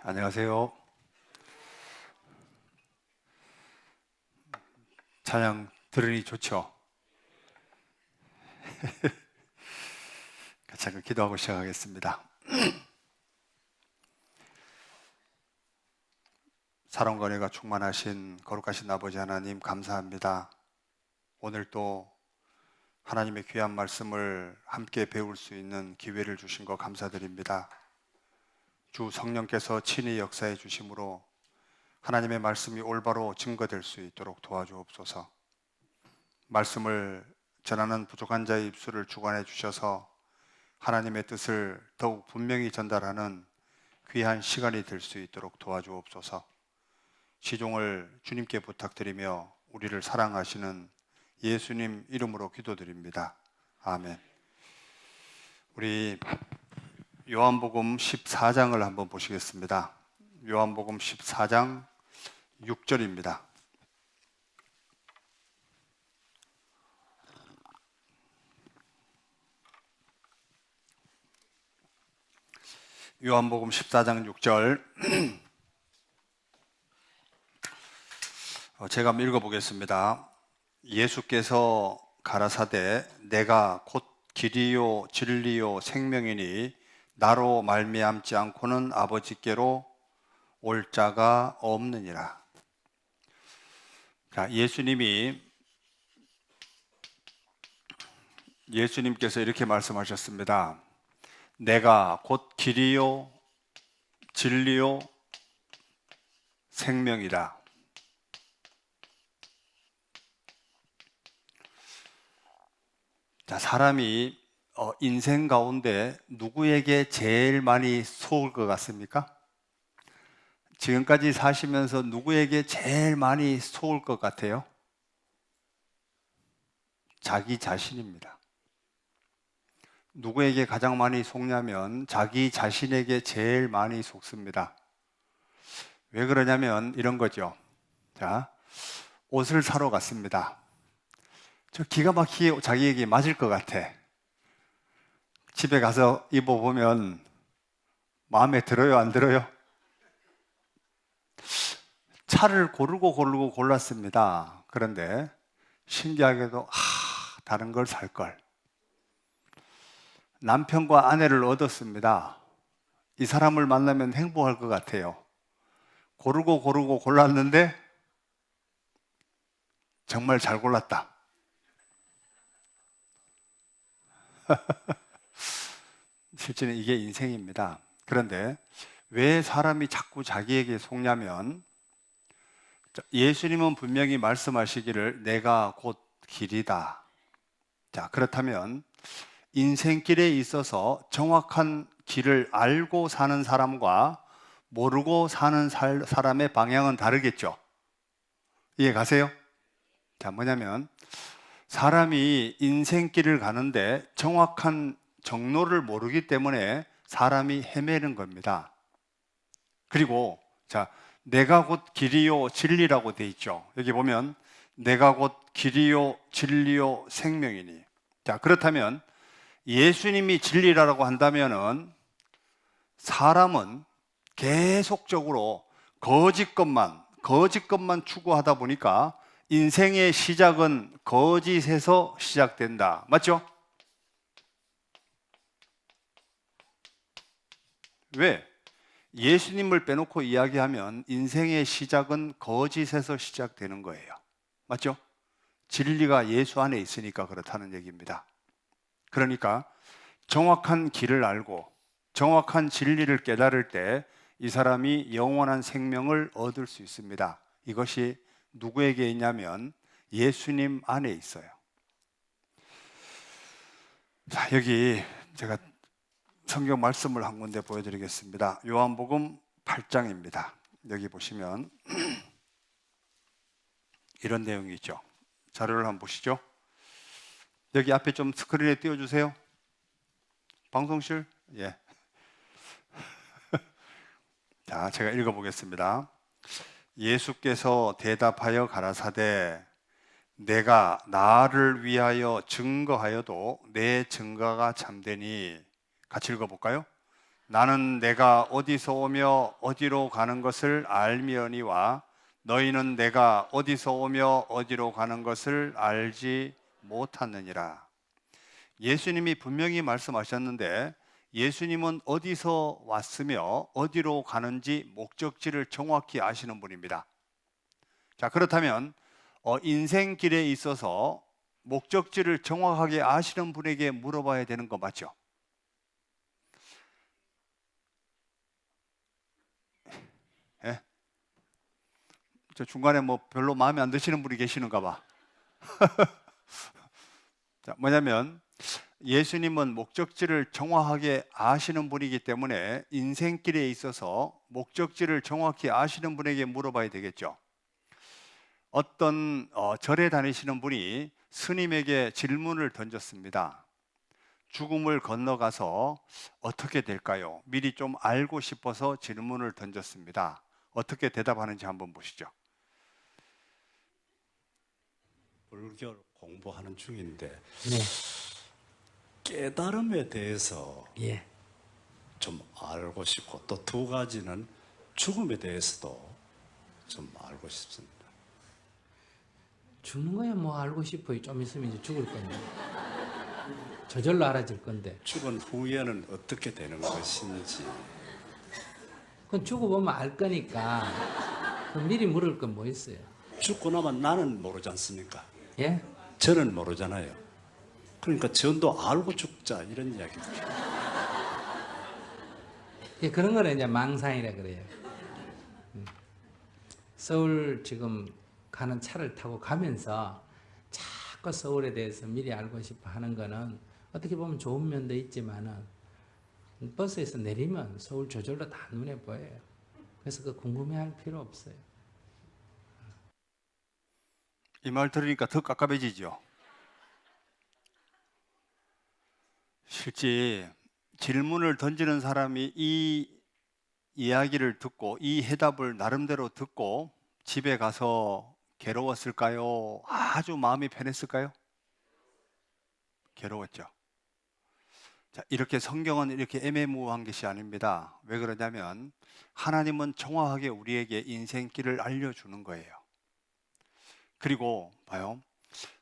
안녕하세요. 찬양 들으니 좋죠? 같이 한번 기도하고 시작하겠습니다. 사랑과 은혜가 충만하신 거룩하신 아버지 하나님 감사합니다. 오늘 또 하나님의 귀한 말씀을 함께 배울 수 있는 기회를 주신 것 감사드립니다. 주 성령께서 친히 역사해 주심으로 하나님의 말씀이 올바로 증거될 수 있도록 도와주옵소서. 말씀을 전하는 부족한 자의 입술을 주관해 주셔서 하나님의 뜻을 더욱 분명히 전달하는 귀한 시간이 될 수 있도록 도와주옵소서. 시종을 주님께 부탁드리며 우리를 사랑하시는 예수님 이름으로 기도드립니다. 아멘. 우리 요한복음 14장을 한번 보시겠습니다. 요한복음 14장 6절입니다. 요한복음 14장 6절 제가 한번 읽어보겠습니다. 예수께서 가라사대 내가 곧 길이요 진리요 생명이니 나로 말미암지 않고는 아버지께로 올 자가 없느니라. 자, 예수님께서 이렇게 말씀하셨습니다. 내가 곧 길이요 진리요 생명이라. 자, 사람이 인생 가운데 누구에게 제일 많이 속을 것 같습니까? 지금까지 사시면서 누구에게 제일 많이 속을 것 같아요? 자기 자신입니다. 누구에게 가장 많이 속냐면 자기 자신에게 제일 많이 속습니다. 왜 그러냐면 이런 거죠. 자, 옷을 사러 갔습니다. 저 기가 막히게 자기에게 맞을 것 같아. 집에 가서 입어보면 마음에 들어요, 안 들어요? 차를 고르고 골랐습니다. 그런데 신기하게도 다른 걸 살 걸. 남편과 아내를 얻었습니다. 이 사람을 만나면 행복할 것 같아요. 고르고 골랐는데 정말 잘 골랐다. 실제는 이게 인생입니다. 그런데 왜 사람이 자꾸 자기에게 속냐면 예수님은 분명히 말씀하시기를 내가 곧 길이다. 자, 그렇다면 인생길에 있어서 정확한 길을 알고 사는 사람과 모르고 사는 사람의 방향은 다르겠죠. 이해 가세요? 자, 뭐냐면 사람이 인생길을 가는데 정확한 정로를 모르기 때문에 사람이 헤매는 겁니다. 그리고 자, 내가 곧 길이요 진리라고 돼 있죠. 여기 보면 내가 곧 길이요 진리요 생명이니. 자, 그렇다면 예수님이 진리라고 한다면은 사람은 계속적으로 거짓 것만 추구하다 보니까 인생의 시작은 거짓에서 시작된다. 맞죠? 왜? 예수님을 빼놓고 이야기하면 인생의 시작은 거짓에서 시작되는 거예요. 맞죠? 진리가 예수 안에 있으니까 그렇다는 얘기입니다. 그러니까 정확한 길을 알고 정확한 진리를 깨달을 때 이 사람이 영원한 생명을 얻을 수 있습니다. 이것이 누구에게 있냐면 예수님 안에 있어요. 자, 여기 제가 성경 말씀을 한 군데 보여드리겠습니다. 요한복음 8장입니다. 여기 보시면 이런 내용이 있죠. 자료를 한번 보시죠. 여기 앞에 좀 스크린에 띄워주세요. 방송실? 예. 자, 제가 읽어보겠습니다. 예수께서 대답하여 가라사대 내가 나를 위하여 증거하여도 내 증거가 참되니. 같이 읽어볼까요? 나는 내가 어디서 오며 어디로 가는 것을 알미언니와 너희는 내가 어디서 오며 어디로 가는 것을 알지 못하느니라. 예수님이 분명히 말씀하셨는데 예수님은 어디서 왔으며 어디로 가는지 목적지를 정확히 아시는 분입니다. 자, 그렇다면 인생길에 있어서 목적지를 정확하게 아시는 분에게 물어봐야 되는 거 맞죠? 예? 저 중간에 뭐 별로 마음에 안 드시는 분이 계시는가 봐. 자, 뭐냐면 예수님은 목적지를 정확하게 아시는 분이기 때문에 인생길에 있어서 목적지를 정확히 아시는 분에게 물어봐야 되겠죠. 어떤 절에 다니시는 분이 스님에게 질문을 던졌습니다. 죽음을 건너가서 어떻게 될까요? 미리 좀 알고 싶어서 질문을 던졌습니다. 어떻게 대답하는지 한번 보시죠. 불교 공부하는 중인데 네. 깨달음에 대해서 예. 좀 알고 싶고 또 두 가지는 죽음에 대해서도 좀 알고 싶습니다. 죽는 거야 뭐 알고 싶어요. 좀 있으면 이제 죽을 건데. 저절로 알아질 건데. 죽은 후에는 어떻게 되는 것인지. 그건 죽어보면 알 거니까. 그럼 미리 물을 건 뭐 있어요? 죽고 나면 나는 모르지 않습니까? 예? 저는 모르잖아요. 그러니까 전도 알고 죽자 이런 이야기죠. 예, 그런 거는 이제 망상이라 그래요. 서울 지금 가는 차를 타고 가면서 자꾸 서울에 대해서 미리 알고 싶어 하는 거는 어떻게 보면 좋은 면도 있지만은 버스에서 내리면 서울 저절로 다 눈에 보여요. 그래서 그 궁금해할 필요 없어요. 이 말 들으니까 더 깝깝해지죠. 실제 질문을 던지는 사람이 이 이야기를 듣고 이 해답을 나름대로 듣고 집에 가서 괴로웠을까요? 아주 마음이 편했을까요? 괴로웠죠. 자, 이렇게 성경은 이렇게 애매모호한 것이 아닙니다. 왜 그러냐면 하나님은 정확하게 우리에게 인생길을 알려주는 거예요. 그리고 봐요.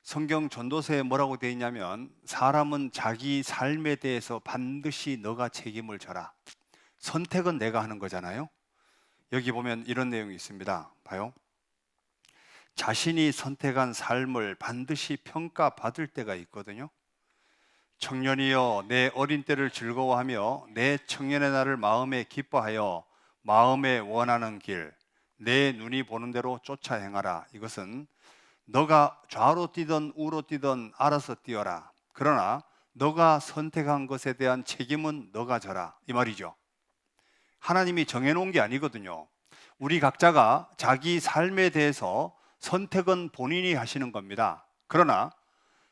성경 전도서에 뭐라고 되어 있냐면 사람은 자기 삶에 대해서 반드시 너가 책임을 져라. 선택은 내가 하는 거잖아요. 여기 보면 이런 내용이 있습니다. 봐요. 자신이 선택한 삶을 반드시 평가받을 때가 있거든요. 청년이여 내 어린 때를 즐거워하며 내 청년의 날을 마음에 기뻐하여 마음에 원하는 길 내 눈이 보는 대로 쫓아 행하라. 이것은 너가 좌로 뛰든 우로 뛰든 알아서 뛰어라. 그러나 너가 선택한 것에 대한 책임은 너가 져라. 이 말이죠. 하나님이 정해놓은 게 아니거든요. 우리 각자가 자기 삶에 대해서 선택은 본인이 하시는 겁니다. 그러나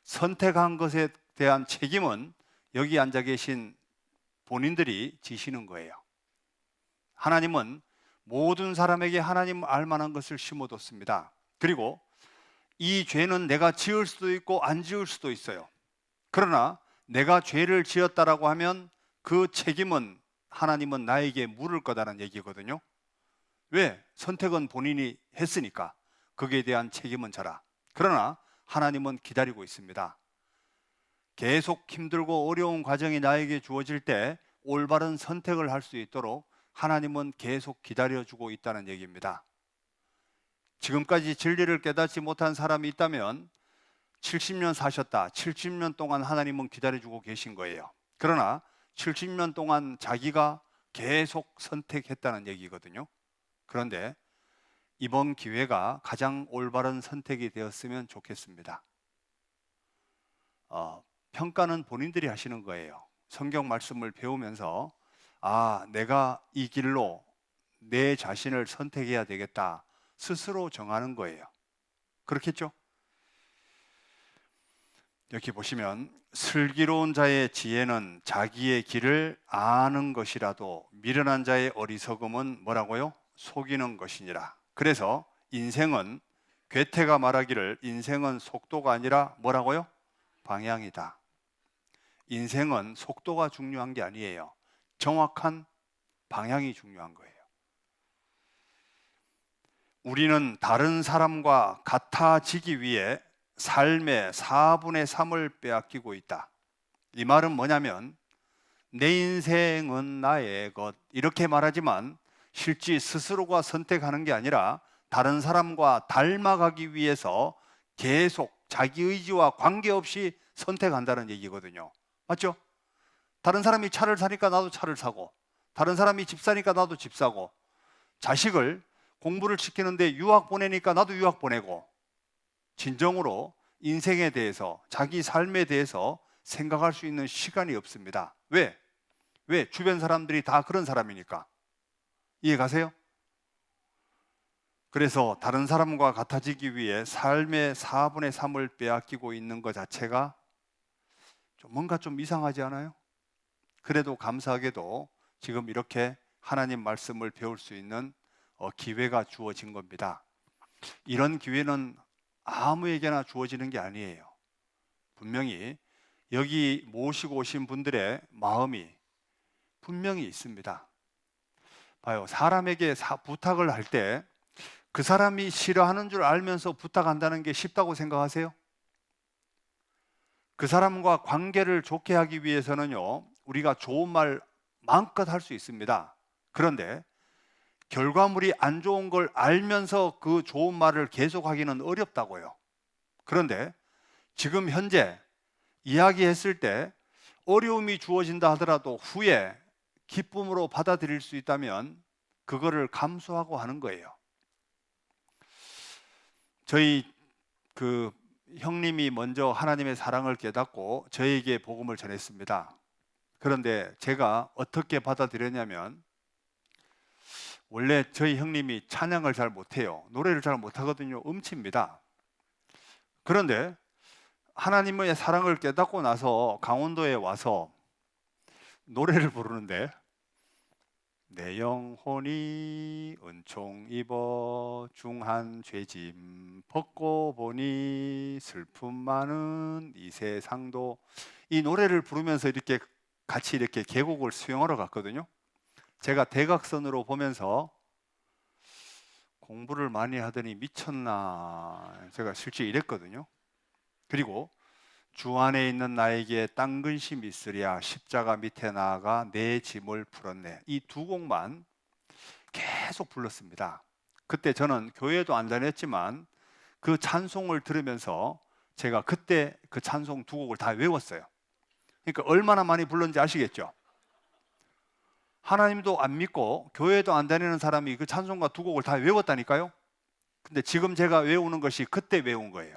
선택한 것에 대한 책임은 여기 앉아 계신 본인들이 지시는 거예요. 하나님은 모든 사람에게 하나님 알만한 것을 심어뒀습니다. 그리고 이 죄는 내가 지을 수도 있고 안 지을 수도 있어요. 그러나 내가 죄를 지었다라고 하면 그 책임은 하나님은 나에게 물을 거다라는 얘기거든요. 왜? 선택은 본인이 했으니까 거기에 대한 책임은 져라. 그러나 하나님은 기다리고 있습니다. 계속 힘들고 어려운 과정이 나에게 주어질 때 올바른 선택을 할 수 있도록 하나님은 계속 기다려주고 있다는 얘기입니다. 지금까지 진리를 깨닫지 못한 사람이 있다면 70년 사셨다. 70년 동안 하나님은 기다려주고 계신 거예요. 그러나 70년 동안 자기가 계속 선택했다는 얘기거든요. 그런데 이번 기회가 가장 올바른 선택이 되었으면 좋겠습니다. 평가는 본인들이 하시는 거예요. 성경 말씀을 배우면서 내가 이 길로 내 자신을 선택해야 되겠다. 스스로 정하는 거예요. 그렇겠죠? 여기 보시면 슬기로운 자의 지혜는 자기의 길을 아는 것이라도 미련한 자의 어리석음은 뭐라고요? 속이는 것이니라. 그래서 인생은 괴테가 말하기를 인생은 속도가 아니라 뭐라고요? 방향이다. 인생은 속도가 중요한 게 아니에요. 정확한 방향이 중요한 거예요. 우리는 다른 사람과 같아지기 위해 삶의 4분의 3을 빼앗기고 있다. 이 말은 뭐냐면 내 인생은 나의 것 이렇게 말하지만 실제 스스로가 선택하는 게 아니라 다른 사람과 닮아가기 위해서 계속 자기 의지와 관계없이 선택한다는 얘기거든요. 맞죠? 다른 사람이 차를 사니까 나도 차를 사고, 다른 사람이 집 사니까 나도 집 사고, 자식을 공부를 시키는데 유학 보내니까 나도 유학 보내고, 진정으로 인생에 대해서, 자기 삶에 대해서 생각할 수 있는 시간이 없습니다. 왜? 왜? 주변 사람들이 다 그런 사람이니까. 이해 가세요? 그래서 다른 사람과 같아지기 위해 삶의 4분의 3을 빼앗기고 있는 것 자체가 뭔가 좀 이상하지 않아요? 그래도 감사하게도 지금 이렇게 하나님 말씀을 배울 수 있는 기회가 주어진 겁니다. 이런 기회는 아무에게나 주어지는 게 아니에요. 분명히 여기 모시고 오신 분들의 마음이 분명히 있습니다. 봐요. 사람에게 부탁을 할 때 그 사람이 싫어하는 줄 알면서 부탁한다는 게 쉽다고 생각하세요? 그 사람과 관계를 좋게 하기 위해서는요, 우리가 좋은 말 마음껏 할 수 있습니다. 그런데 결과물이 안 좋은 걸 알면서 그 좋은 말을 계속하기는 어렵다고요. 그런데 지금 현재 이야기했을 때 어려움이 주어진다 하더라도 후에 기쁨으로 받아들일 수 있다면 그거를 감수하고 하는 거예요. 저희 그 형님이 먼저 하나님의 사랑을 깨닫고 저에게 복음을 전했습니다. 그런데 제가 어떻게 받아들였냐면, 원래 저희 형님이 찬양을 잘 못해요. 노래를 잘 못하거든요. 음치입니다. 그런데 하나님의 사랑을 깨닫고 나서 강원도에 와서 노래를 부르는데, 내 영혼이 은총 입어 중한 죄짐 벗고 보니 슬픔 많은 이 세상도, 이 노래를 부르면서 이렇게 같이 이렇게 계곡을 수영하러 갔거든요. 제가 대각선으로 보면서 공부를 많이 하더니 미쳤나, 제가 실제 이랬거든요. 그리고 주 안에 있는 나에게 딴 근심이 있으랴 십자가 밑에 나아가 내 짐을 풀었네, 이 두 곡만 계속 불렀습니다. 그때 저는 교회도 안 다녔지만 그 찬송을 들으면서 제가 그때 그 찬송 두 곡을 다 외웠어요. 그러니까 얼마나 많이 불렀는지 아시겠죠? 하나님도 안 믿고 교회도 안 다니는 사람이 그 찬송가 두 곡을 다 외웠다니까요. 근데 지금 제가 외우는 것이 그때 외운 거예요.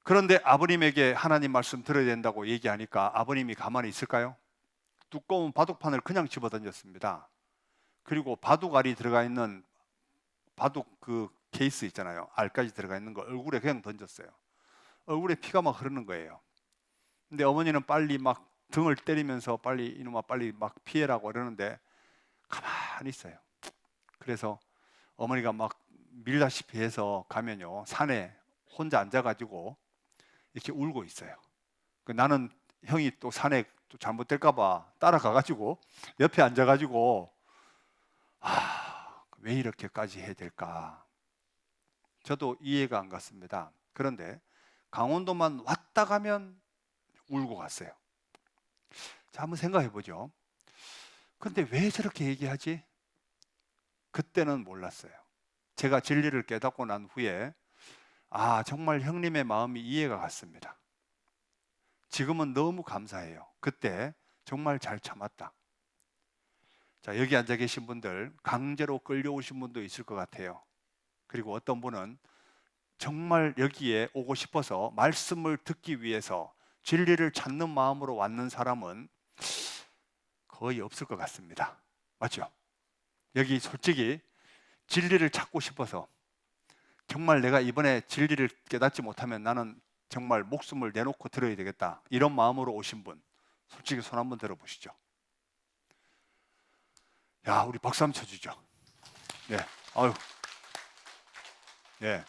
그런데 아버님에게 하나님 말씀 들어야 된다고 얘기하니까 아버님이 가만히 있을까요? 두꺼운 바둑판을 그냥 집어던졌습니다. 그리고 바둑알이 들어가 있는 바둑 그 케이스 있잖아요. 알까지 들어가 있는 거 얼굴에 그냥 던졌어요. 얼굴에 피가 막 흐르는 거예요. 근데 어머니는 빨리 막 등을 때리면서 빨리 이놈아 빨리 막 피해라고 이러는데 가만히 있어요. 그래서 어머니가 막 밀다시피 해서 가면요, 산에 혼자 앉아가지고 이렇게 울고 있어요. 나는 형이 또 산에 또 잘못될까 봐 따라가가지고 옆에 앉아가지고 왜 이렇게까지 해야 될까? 저도 이해가 안 갔습니다. 그런데 강원도만 왔다 가면 울고 갔어요. 자, 한번 생각해 보죠. 근데 왜 저렇게 얘기하지? 그때는 몰랐어요. 제가 진리를 깨닫고 난 후에 정말 형님의 마음이 이해가 갔습니다. 지금은 너무 감사해요. 그때 정말 잘 참았다. 자, 여기 앉아 계신 분들 강제로 끌려오신 분도 있을 것 같아요. 그리고 어떤 분은 정말 여기에 오고 싶어서 말씀을 듣기 위해서 진리를 찾는 마음으로 왔는 사람은 거의 없을 것 같습니다. 맞죠? 여기 솔직히 진리를 찾고 싶어서 정말 내가 이번에 진리를 깨닫지 못하면 나는 정말 목숨을 내놓고 들어야 되겠다, 이런 마음으로 오신 분 솔직히 손 한번 들어보시죠. 야, 우리 박수 한번 쳐주죠. 네, 아유, 네.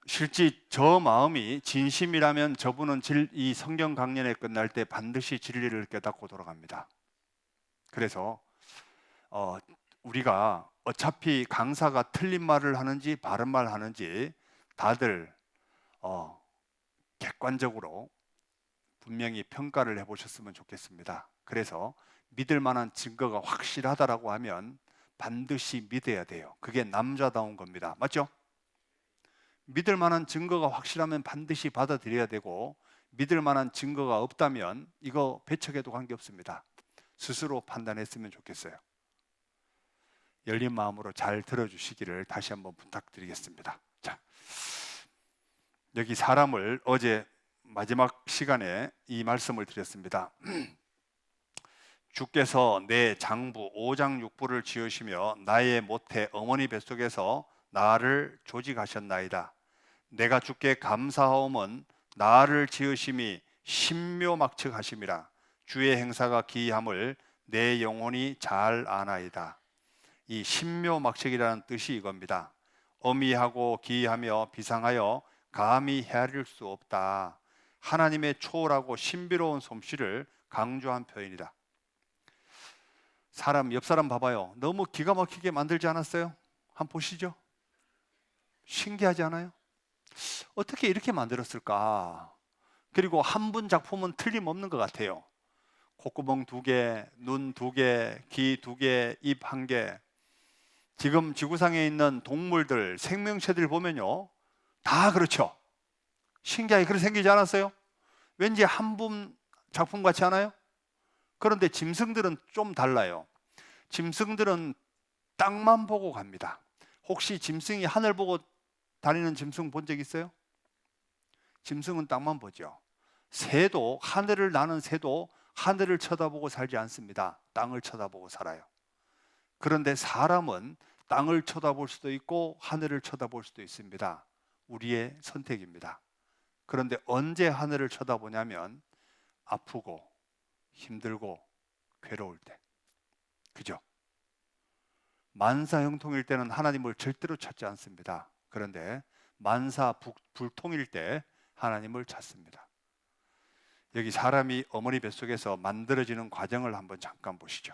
실제 저 마음이 진심이라면 저분은 이 성경 강연회 끝날 때 반드시 진리를 깨닫고 돌아갑니다. 그래서 우리가 어차피 강사가 틀린 말을 하는지 바른 말 하는지 다들 객관적으로 분명히 평가를 해보셨으면 좋겠습니다. 그래서 믿을 만한 증거가 확실하다라고 하면 반드시 믿어야 돼요. 그게 남자다운 겁니다. 맞죠? 믿을 만한 증거가 확실하면 반드시 받아들여야 되고, 믿을 만한 증거가 없다면 이거 배척해도 관계없습니다. 스스로 판단했으면 좋겠어요. 열린 마음으로 잘 들어주시기를 다시 한번 부탁드리겠습니다. 자, 여기 사람을 어제 마지막 시간에 이 말씀을 드렸습니다. 주께서 내 장부 오장육부를 지으시며 나의 모태 어머니 뱃속에서 나를 조직하셨나이다. 내가 주께 감사하옴은 나를 지으심이 신묘막측하심이라. 주의 행사가 기이함을 내 영혼이 잘 아나이다. 이 신묘막측이라는 뜻이 이겁니다. 어미하고 기이하며 비상하여 감히 헤아릴 수 없다. 하나님의 초월하고 신비로운 솜씨를 강조한 표현이다. 옆 사람 봐봐요. 너무 기가 막히게 만들지 않았어요? 한번 보시죠. 신기하지 않아요? 어떻게 이렇게 만들었을까? 그리고 한 분 작품은 틀림없는 것 같아요. 콧구멍 2개, 눈 2개, 귀 2개, 입 1개. 지금 지구상에 있는 동물들, 생명체들 보면요, 다 그렇죠. 신기하게 그렇게 생기지 않았어요? 왠지 한 분 작품 같지 않아요? 그런데 짐승들은 좀 달라요. 짐승들은 땅만 보고 갑니다. 혹시 짐승이 하늘 보고 다니는 짐승 본 적 있어요? 짐승은 땅만 보죠. 새도, 하늘을 나는 새도 하늘을 쳐다보고 살지 않습니다. 땅을 쳐다보고 살아요. 그런데 사람은 땅을 쳐다볼 수도 있고 하늘을 쳐다볼 수도 있습니다. 우리의 선택입니다. 그런데 언제 하늘을 쳐다보냐면 아프고 힘들고 괴로울 때. 그죠? 만사형통일 때는 하나님을 절대로 찾지 않습니다. 그런데 만사불통일 때 하나님을 찾습니다. 여기 사람이 어머니 뱃속에서 만들어지는 과정을 한번 잠깐 보시죠.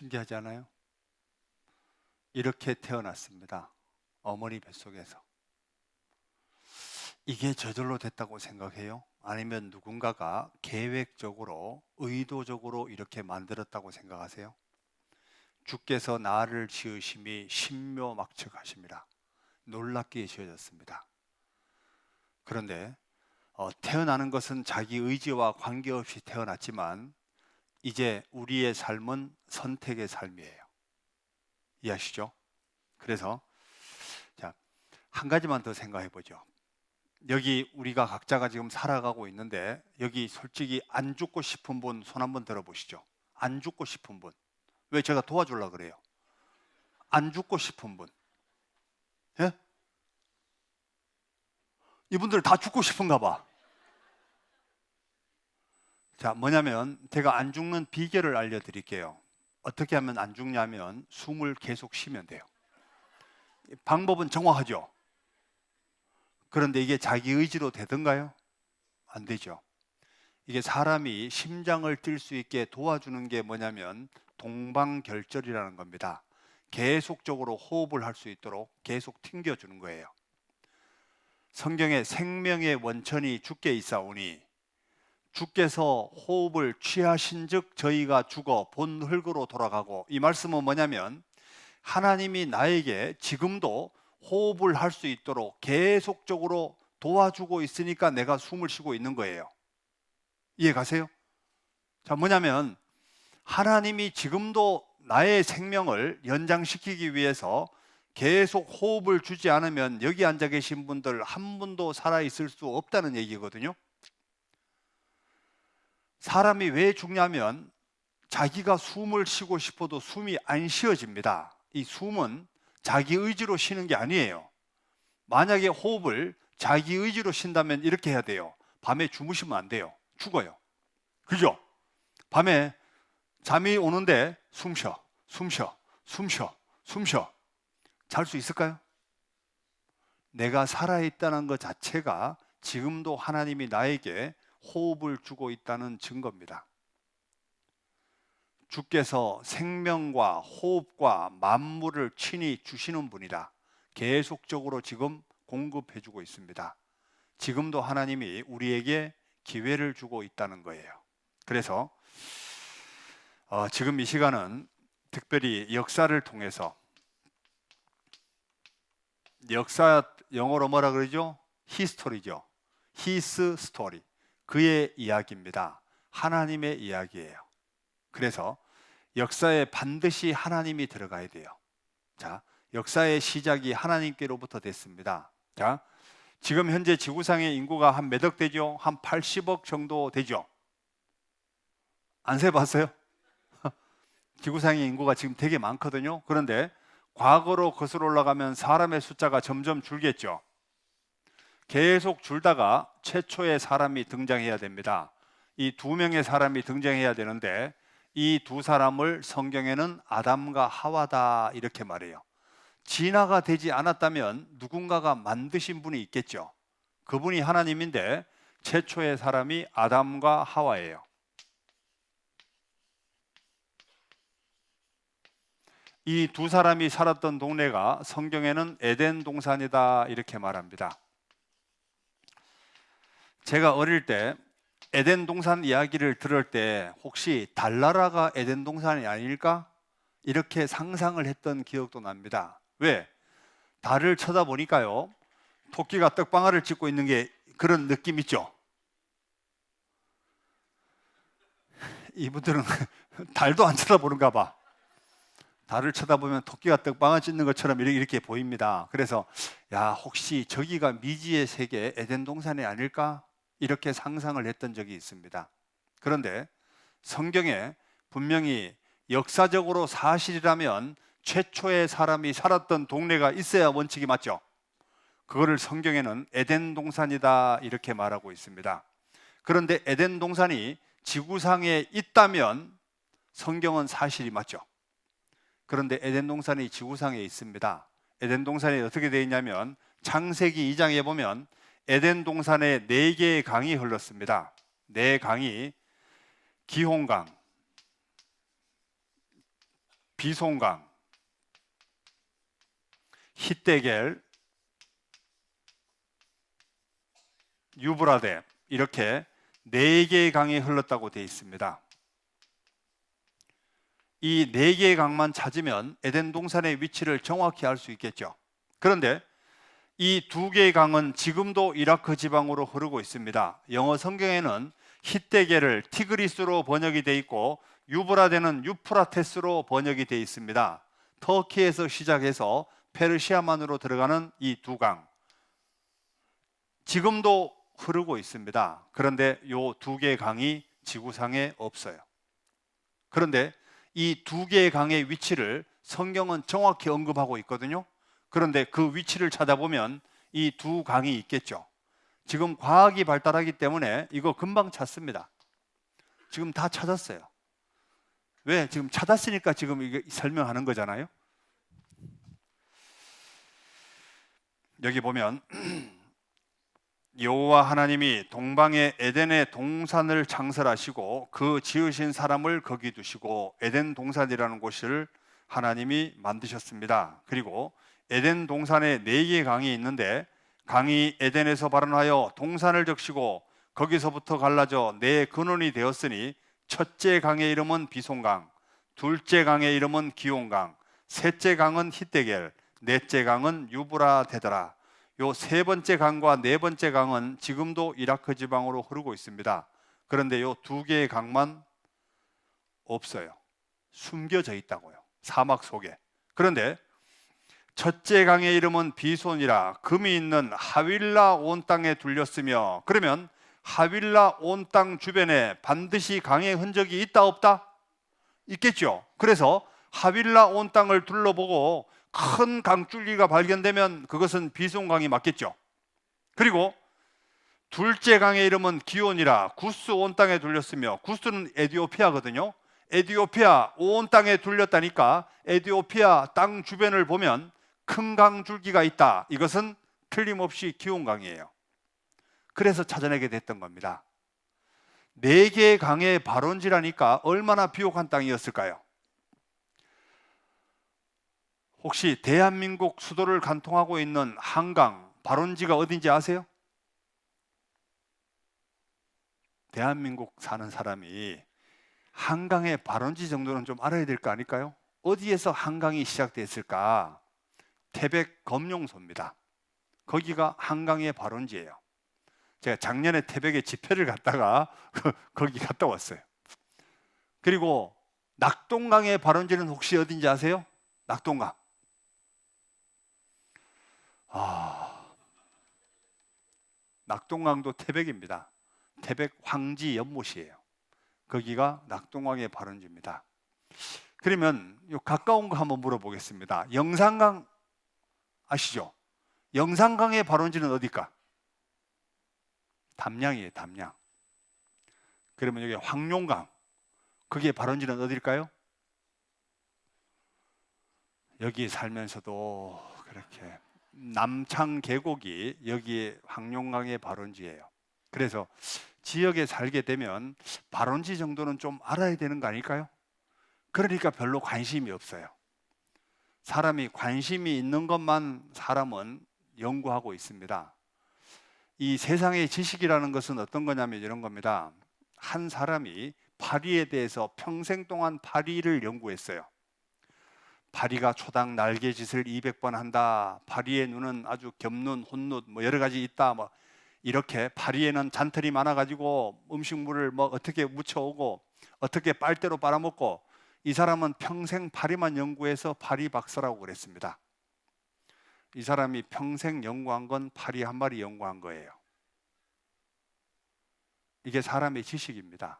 신기하지 않아요? 이렇게 태어났습니다. 어머니 뱃속에서. 이게 저절로 됐다고 생각해요? 아니면 누군가가 계획적으로, 의도적으로 이렇게 만들었다고 생각하세요? 주께서 나를 지으심이 신묘막측하심이라. 놀랍게 지어졌습니다. 그런데 태어나는 것은 자기 의지와 관계없이 태어났지만 이제 우리의 삶은 선택의 삶이에요. 이해하시죠? 그래서 자, 한 가지만 더 생각해 보죠. 여기 우리가 각자가 지금 살아가고 있는데 여기 솔직히 안 죽고 싶은 분 손 한번 들어보시죠. 안 죽고 싶은 분. 왜 제가 도와주려고 그래요? 안 죽고 싶은 분. 예? 이분들 다 죽고 싶은가 봐. 자, 뭐냐면 제가 안 죽는 비결을 알려드릴게요. 어떻게 하면 안 죽냐면 숨을 계속 쉬면 돼요. 방법은 정확하죠. 그런데 이게 자기 의지로 되던가요? 안 되죠. 이게 사람이 심장을 뛸 수 있게 도와주는 게 뭐냐면 동방결절이라는 겁니다. 계속적으로 호흡을 할 수 있도록 계속 튕겨주는 거예요. 성경에 생명의 원천이 주께 있사오니 주께서 호흡을 취하신 즉 저희가 죽어 본 흙으로 돌아가고, 이 말씀은 뭐냐면 하나님이 나에게 지금도 호흡을 할 수 있도록 계속적으로 도와주고 있으니까 내가 숨을 쉬고 있는 거예요. 이해 가세요? 자, 뭐냐면 하나님이 지금도 나의 생명을 연장시키기 위해서 계속 호흡을 주지 않으면 여기 앉아 계신 분들 한 분도 살아있을 수 없다는 얘기거든요. 사람이 왜 죽냐면 자기가 숨을 쉬고 싶어도 숨이 안 쉬어집니다. 이 숨은 자기 의지로 쉬는 게 아니에요. 만약에 호흡을 자기 의지로 쉰다면 이렇게 해야 돼요. 밤에 주무시면 안 돼요. 죽어요. 그죠? 밤에 잠이 오는데 숨 쉬어, 숨 쉬어, 숨 쉬어, 숨 쉬어. 잘 수 있을까요? 내가 살아있다는 것 자체가 지금도 하나님이 나에게 호흡을 주고 있다는 증거입니다. 주께서 생명과 호흡과 만물을 친히 주시는 분이라 계속적으로 지금 공급해 주고 있습니다. 지금도 하나님이 우리에게 기회를 주고 있다는 거예요. 그래서 지금 이 시간은 특별히 역사를 통해서, 역사 영어로 뭐라 그러죠? 히스토리죠. His story. 그의 이야기입니다. 하나님의 이야기예요. 그래서 역사에 반드시 하나님이 들어가야 돼요. 자, 역사의 시작이 하나님께로부터 됐습니다. 자, 지금 현재 지구상의 인구가 한 몇 억 되죠? 한 80억 정도 되죠? 안 세봤어요? 지구상의 인구가 지금 되게 많거든요. 그런데 과거로 거슬러 올라가면 사람의 숫자가 점점 줄겠죠. 계속 줄다가 최초의 사람이 등장해야 됩니다. 이 두 명의 사람이 등장해야 되는데 이 두 사람을 성경에는 아담과 하와다 이렇게 말해요. 진화가 되지 않았다면 누군가가 만드신 분이 있겠죠. 그분이 하나님인데 최초의 사람이 아담과 하와예요. 이 두 사람이 살았던 동네가 성경에는 에덴 동산이다 이렇게 말합니다. 제가 어릴 때 에덴 동산 이야기를 들을 때 혹시 달나라가 에덴 동산이 아닐까? 이렇게 상상을 했던 기억도 납니다. 왜? 달을 쳐다보니까요, 토끼가 떡방아를 찍고 있는 게 그런 느낌 있죠? 이분들은 달도 안 쳐다보는가 봐. 달을 쳐다보면 토끼가 떡방아 찢는 것처럼 이렇게 보입니다. 그래서 야, 혹시 저기가 미지의 세계 에덴 동산이 아닐까? 이렇게 상상을 했던 적이 있습니다. 그런데 성경에 분명히 역사적으로 사실이라면 최초의 사람이 살았던 동네가 있어야 원칙이 맞죠. 그거를 성경에는 에덴 동산이다 이렇게 말하고 있습니다. 그런데 에덴 동산이 지구상에 있다면 성경은 사실이 맞죠. 그런데 에덴 동산이 지구상에 있습니다. 에덴 동산이 어떻게 되어 있냐면 창세기 2장에 보면 에덴 동산에 4개의 강이 흘렀습니다. 4강이 기혼강, 비송강, 히데겔, 유브라데 이렇게 4개의 강이 흘렀다고 되어 있습니다. 이 4개의 강만 찾으면 에덴 동산의 위치를 정확히 알 수 있겠죠. 그런데 이 2개의 강은 지금도 이라크 지방으로 흐르고 있습니다. 영어 성경에는 히데겔을 티그리스로 번역이 되어 있고 유브라데는 유프라테스로 번역이 되어 있습니다. 터키에서 시작해서 페르시아만으로 들어가는 이 2강, 지금도 흐르고 있습니다. 그런데 이 2개의 강이 지구상에 없어요. 그런데 이 2개의 강의 위치를 성경은 정확히 언급하고 있거든요. 그런데 그 위치를 찾아보면 이 2 강이 있겠죠. 지금 과학이 발달하기 때문에 이거 금방 찾습니다. 지금 다 찾았어요. 왜? 지금 찾았으니까 지금 이게 설명하는 거잖아요. 여기 보면 여호와 하나님이 동방의 에덴의 동산을 창설하시고 그 지으신 사람을 거기 두시고 에덴 동산이라는 곳을 하나님이 만드셨습니다. 그리고 에덴 동산에 4개의 강이 있는데 강이 에덴에서 발원하여 동산을 적시고 거기서부터 갈라져 4 근원이 되었으니 첫째 강의 이름은 비송강, 둘째 강의 이름은 기온강, 셋째 강은 히데겔, 넷째 강은 유브라데더라. 요 3번째 강과 4번째 강은 지금도 이라크 지방으로 흐르고 있습니다. 그런데 요 2개의 강만 없어요. 숨겨져 있다고요. 사막 속에. 그런데 첫째 강의 이름은 비손이라 금이 있는 하윌라 온 땅에 둘렸으며, 그러면 하윌라 온 땅 주변에 반드시 강의 흔적이 있다 없다? 있겠죠. 그래서 하윌라 온 땅을 둘러보고 큰 강줄기가 발견되면 그것은 비송강이 맞겠죠. 그리고 둘째 강의 이름은 기온이라 구스 온 땅에 둘렸으며, 구스는 에티오피아거든요. 에티오피아 온 땅에 둘렸다니까 에티오피아 땅 주변을 보면 큰 강줄기가 있다. 이것은 틀림없이 기온강이에요. 그래서 찾아내게 됐던 겁니다. 4개의 강의 발원지라니까 얼마나 비옥한 땅이었을까요? 혹시 대한민국 수도를 관통하고 있는 한강 발원지가 어딘지 아세요? 대한민국 사는 사람이 한강의 발원지 정도는 좀 알아야 될 거 아닐까요? 어디에서 한강이 시작됐을까? 태백 검룡소입니다. 거기가 한강의 발원지예요. 제가 작년에 태백에 집회를 갔다가 거기 갔다 왔어요. 그리고 낙동강의 발원지는 혹시 어딘지 아세요? 낙동강. 낙동강도 태백입니다. 태백 황지 연못이에요. 거기가 낙동강의 발원지입니다. 그러면 요 가까운 거 한번 물어보겠습니다. 영산강 아시죠? 영산강의 발원지는 어디일까? 담양이에요, 담양. 그러면 여기 황룡강, 거기에 발원지는 어디일까요? 여기 살면서도 그렇게 남창 계곡이 여기 황룡강의 발원지예요. 그래서 지역에 살게 되면 발원지 정도는 좀 알아야 되는 거 아닐까요? 그러니까 별로 관심이 없어요. 사람이 관심이 있는 것만 사람은 연구하고 있습니다. 이 세상의 지식이라는 것은 어떤 거냐면 이런 겁니다. 한 사람이 파리에 대해서 평생 동안 파리를 연구했어요. 파리가 초당 날개짓을 200번 한다. 파리의 눈은 아주 겹눈, 혼눈, 뭐 여러 가지 있다. 뭐 이렇게 파리에는 잔털이 많아가지고 음식물을 뭐 어떻게 묻혀오고 어떻게 빨대로 빨아먹고, 이 사람은 평생 파리만 연구해서 파리 박사라고 그랬습니다. 이 사람이 평생 연구한 건 파리 한 마리 연구한 거예요. 이게 사람의 지식입니다.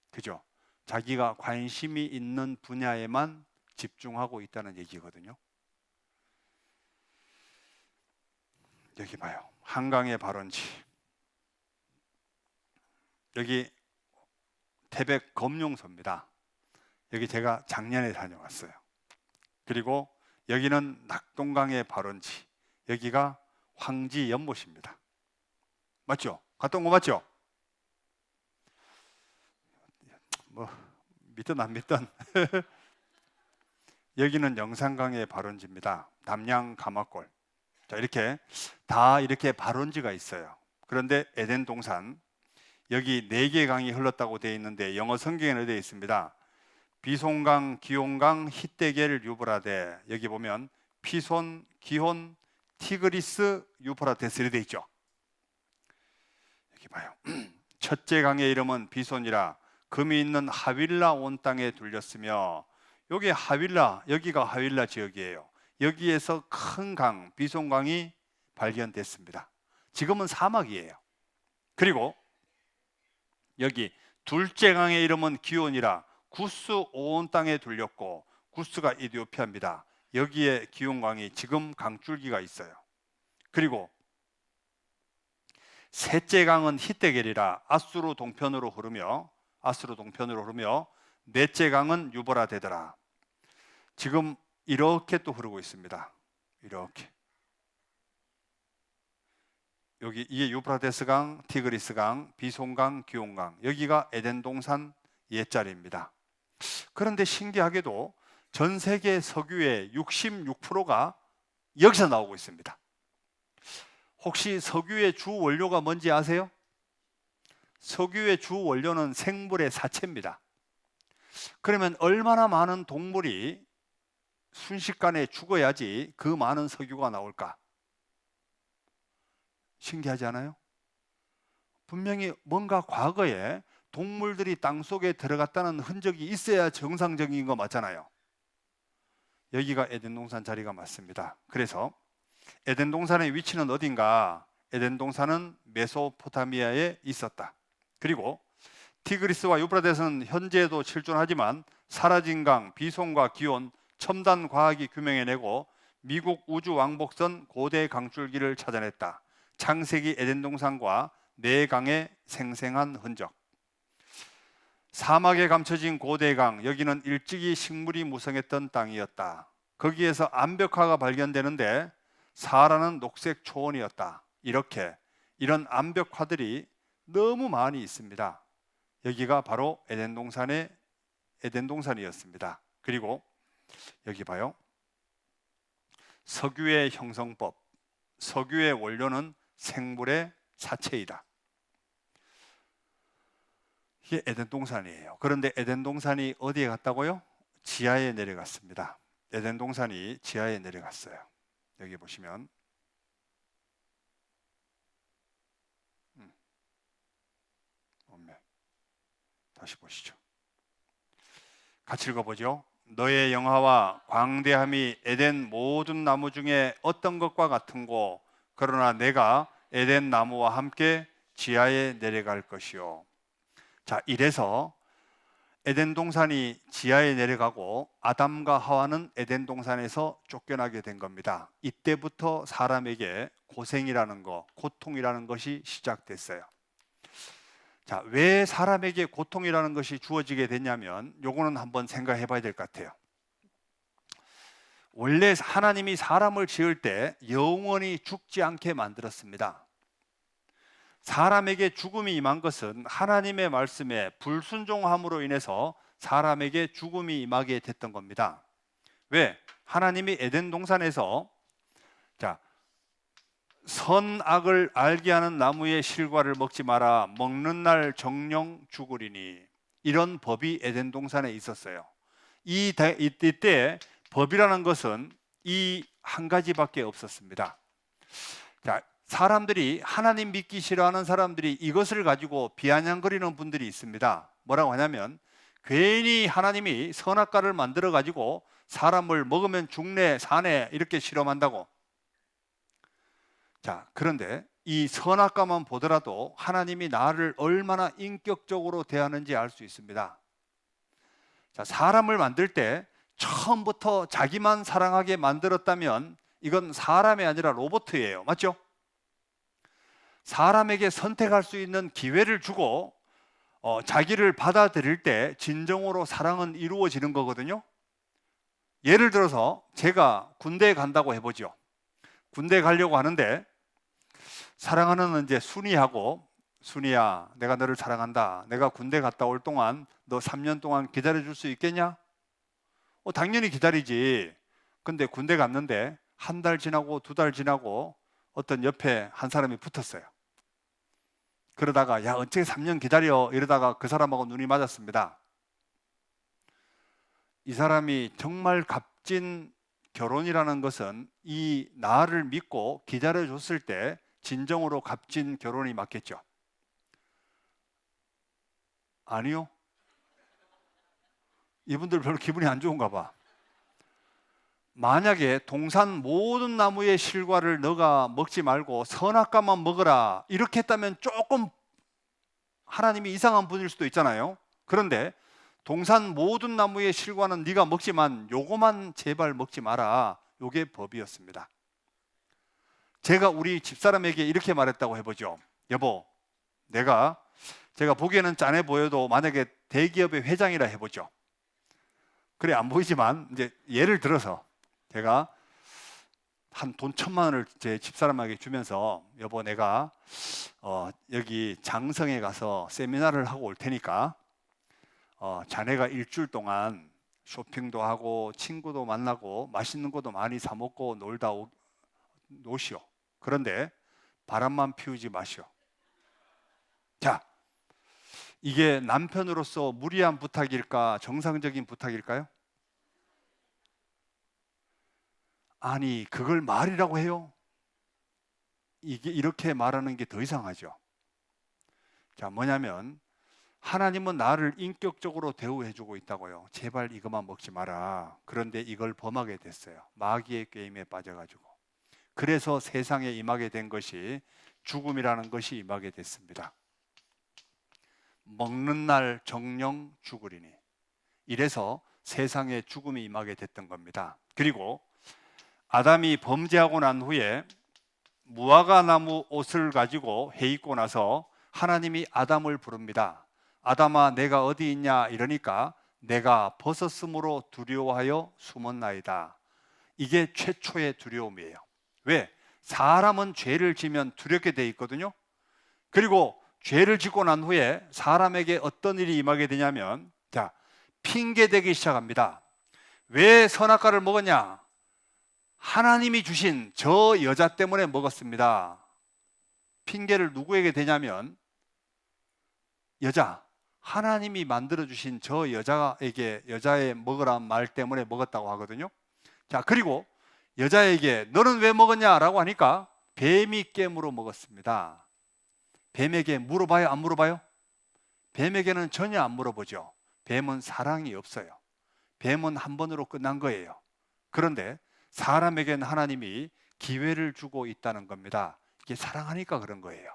그죠? 자기가 관심이 있는 분야에만 집중하고 있다는 얘기거든요. 여기 봐요. 한강의 발원지. 여기 태백 검룡소입니다. 여기 제가 작년에 다녀왔어요. 그리고 여기는 낙동강의 발원지. 여기가 황지 연못입니다. 맞죠? 갔다 온 거 맞죠? 뭐 믿든 안 믿든 여기는 영산강의 발원지입니다. 담양 가마골. 자, 이렇게 다 이렇게 발원지가 있어요. 그런데 에덴 동산 여기 4개 강이 흘렀다고 되어 있는데 영어 성경에는 되어 있습니다. 비손강, 기온강, 히데겔, 유브라데. 여기 보면 피손, 기혼, 티그리스, 유프라테스 이렇게 되어 있죠. 여기 봐요. 첫째 강의 이름은 비손이라 금이 있는 하윌라 온 땅에 둘렸으며, 여기 하윌라, 여기가 하윌라 지역이에요. 여기에서 큰 강, 비손강이 발견됐습니다. 지금은 사막이에요. 그리고 여기 둘째 강의 이름은 기온이라 구스 온 땅에 둘렸고, 구스가 이디오피아입니다. 여기에 기온강이 지금 강줄기가 있어요. 그리고 셋째 강은 히데겔이라 아수르 동편으로 흐르며 넷째 강은 유브라데더라. 지금 이렇게 또 흐르고 있습니다. 이렇게. 여기 이게 유프라테스 강, 티그리스 강, 비손강, 기온강. 여기가 에덴 동산 옛자리입니다. 그런데 신기하게도 전 세계 석유의 66%가 여기서 나오고 있습니다. 혹시 석유의 주 원료가 뭔지 아세요? 석유의 주 원료는 생물의 사체입니다. 그러면 얼마나 많은 동물이 순식간에 죽어야지 그 많은 석유가 나올까? 신기하지 않아요? 분명히 뭔가 과거에 동물들이 땅속에 들어갔다는 흔적이 있어야 정상적인 거 맞잖아요. 여기가 에덴 동산 자리가 맞습니다. 그래서 에덴 동산의 위치는 어딘가? 에덴 동산은 메소포타미아에 있었다. 그리고 티그리스와 유프라데스는 현재도 실존하지만 사라진 강, 비손과 기온, 첨단 과학이 규명해내고 미국 우주왕복선 고대 강줄기를 찾아냈다. 창세기 에덴 동산과 4강의 생생한 흔적. 사막에 감춰진 고대 강, 여기는 일찍이 식물이 무성했던 땅이었다. 거기에서 암벽화가 발견되는데 사라는 녹색 초원이었다. 이런 암벽화들이 너무 많이 있습니다. 여기가 바로 에덴 동산이었습니다. 그리고 여기 봐요. 석유의 형성법, 석유의 원료는 생물의 사체이다. 이게 에덴 동산이에요. 그런데 에덴 동산이 어디에 갔다고요? 지하에 내려갔습니다. 에덴 동산이 지하에 내려갔어요. 여기 보시면 다시 보시죠. 같이 읽어보죠. 너의 영화와 광대함이 에덴 모든 나무 중에 어떤 것과 같은고, 그러나 내가 에덴 나무와 함께 지하에 내려갈 것이요. 자, 이래서 에덴 동산이 지하에 내려가고 아담과 하와는 에덴 동산에서 쫓겨나게 된 겁니다. 이때부터 사람에게 고생이라는 것, 고통이라는 것이 시작됐어요. 자, 왜 사람에게 고통이라는 것이 주어지게 됐냐면 요거는 한번 생각해 봐야 될 것 같아요. 원래 하나님이 사람을 지을 때 영원히 죽지 않게 만들었습니다. 사람에게 죽음이 임한 것은 하나님의 말씀에 불순종함으로 인해서 사람에게 죽음이 임하게 됐던 겁니다. 왜? 하나님이 에덴 동산에서 선악을 알게 하는 나무의 실과를 먹지 마라, 먹는 날 정령 죽으리니, 이런 법이 에덴 동산에 있었어요. 이때 법이라는 것은 이 한 가지밖에 없었습니다. 자, 사람들이, 하나님 믿기 싫어하는 사람들이 이것을 가지고 비아냥거리는 분들이 있습니다. 뭐라고 하냐면 괜히 하나님이 선악과를 만들어 가지고 사람을 먹으면 죽네 사네 이렇게 실험한다고. 자, 그런데 이 선악과만 보더라도 하나님이 나를 얼마나 인격적으로 대하는지 알 수 있습니다. 자, 사람을 만들 때 처음부터 자기만 사랑하게 만들었다면 이건 사람이 아니라 로봇이에요. 맞죠? 사람에게 선택할 수 있는 기회를 주고 자기를 받아들일 때 진정으로 사랑은 이루어지는 거거든요. 예를 들어서 제가 군대에 간다고 해보죠. 군대에 가려고 하는데 사랑하는 이제 순이하고, 순이야, 내가 너를 사랑한다. 내가 군대 갔다 올 동안 너 3년 동안 기다려줄 수 있겠냐? 당연히 기다리지. 근데 군대 갔는데 한 달 지나고 2달 지나고 어떤 옆에 한 사람이 붙었어요. 그러다가 야 어떻게 3년 기다려 이러다가 그 사람하고 눈이 맞았습니다. 이 사람이 정말 값진 결혼이라는 것은 이 나를 믿고 기다려줬을 때 진정으로 값진 결혼이 맞겠죠? 아니요. 이분들 별로 기분이 안 좋은가 봐. 만약에 동산 모든 나무의 실과를 너가 먹지 말고 선악과만 먹어라 이렇게 했다면 조금 하나님이 이상한 분일 수도 있잖아요. 그런데 동산 모든 나무의 실과는 네가 먹지만 요거만 제발 먹지 마라. 요게 법이었습니다. 제가 우리 집사람에게 이렇게 말했다고 해보죠. 여보, 제가 보기에는 짠해 보여도 만약에 대기업의 회장이라 해보죠. 그래 안 보이지만 이제 예를 들어서 제가 한 돈 1,000만 원을 제 집사람에게 주면서 여보 내가 여기 장성에 가서 세미나를 하고 올 테니까 자네가 일주일 동안 쇼핑도 하고 친구도 만나고 맛있는 것도 많이 사 먹고 놀다 노시오. 그런데 바람만 피우지 마시오. 자, 이게 남편으로서 무리한 부탁일까 정상적인 부탁일까요? 아니 그걸 말이라고 해요? 이게 이렇게 말하는 게 더 이상하죠. 자, 뭐냐면 하나님은 나를 인격적으로 대우해주고 있다고요. 제발 이것만 먹지 마라. 그런데 이걸 범하게 됐어요. 마귀의 게임에 빠져가지고. 그래서 세상에 임하게 된 것이 죽음이라는 것이 임하게 됐습니다. 먹는 날 정령 죽으리니. 이래서 세상에 죽음이 임하게 됐던 겁니다. 그리고 아담이 범죄하고 난 후에 무화과 나무 옷을 가지고 해입고 나서 하나님이 아담을 부릅니다. 아담아 내가 어디 있냐 이러니까 내가 벗었으므로 두려워하여 숨었나이다. 이게 최초의 두려움이에요. 왜? 사람은 죄를 지면 두렵게 돼 있거든요. 그리고 죄를 짓고 난 후에 사람에게 어떤 일이 임하게 되냐면 자, 핑계대기 시작합니다. 왜 선악과를 먹었냐? 하나님이 주신 저 여자 때문에 먹었습니다. 핑계를 누구에게 대냐면 여자, 하나님이 만들어주신 저 여자의 먹으란 말 때문에 먹었다고 하거든요. 자, 그리고 여자에게 너는 왜 먹었냐라고 하니까 뱀이 깨물어 먹었습니다. 뱀에게 물어봐요? 안 물어봐요? 뱀에게는 전혀 안 물어보죠. 뱀은 사랑이 없어요. 뱀은 한 번으로 끝난 거예요. 그런데 사람에게는 하나님이 기회를 주고 있다는 겁니다. 이게 사랑하니까 그런 거예요.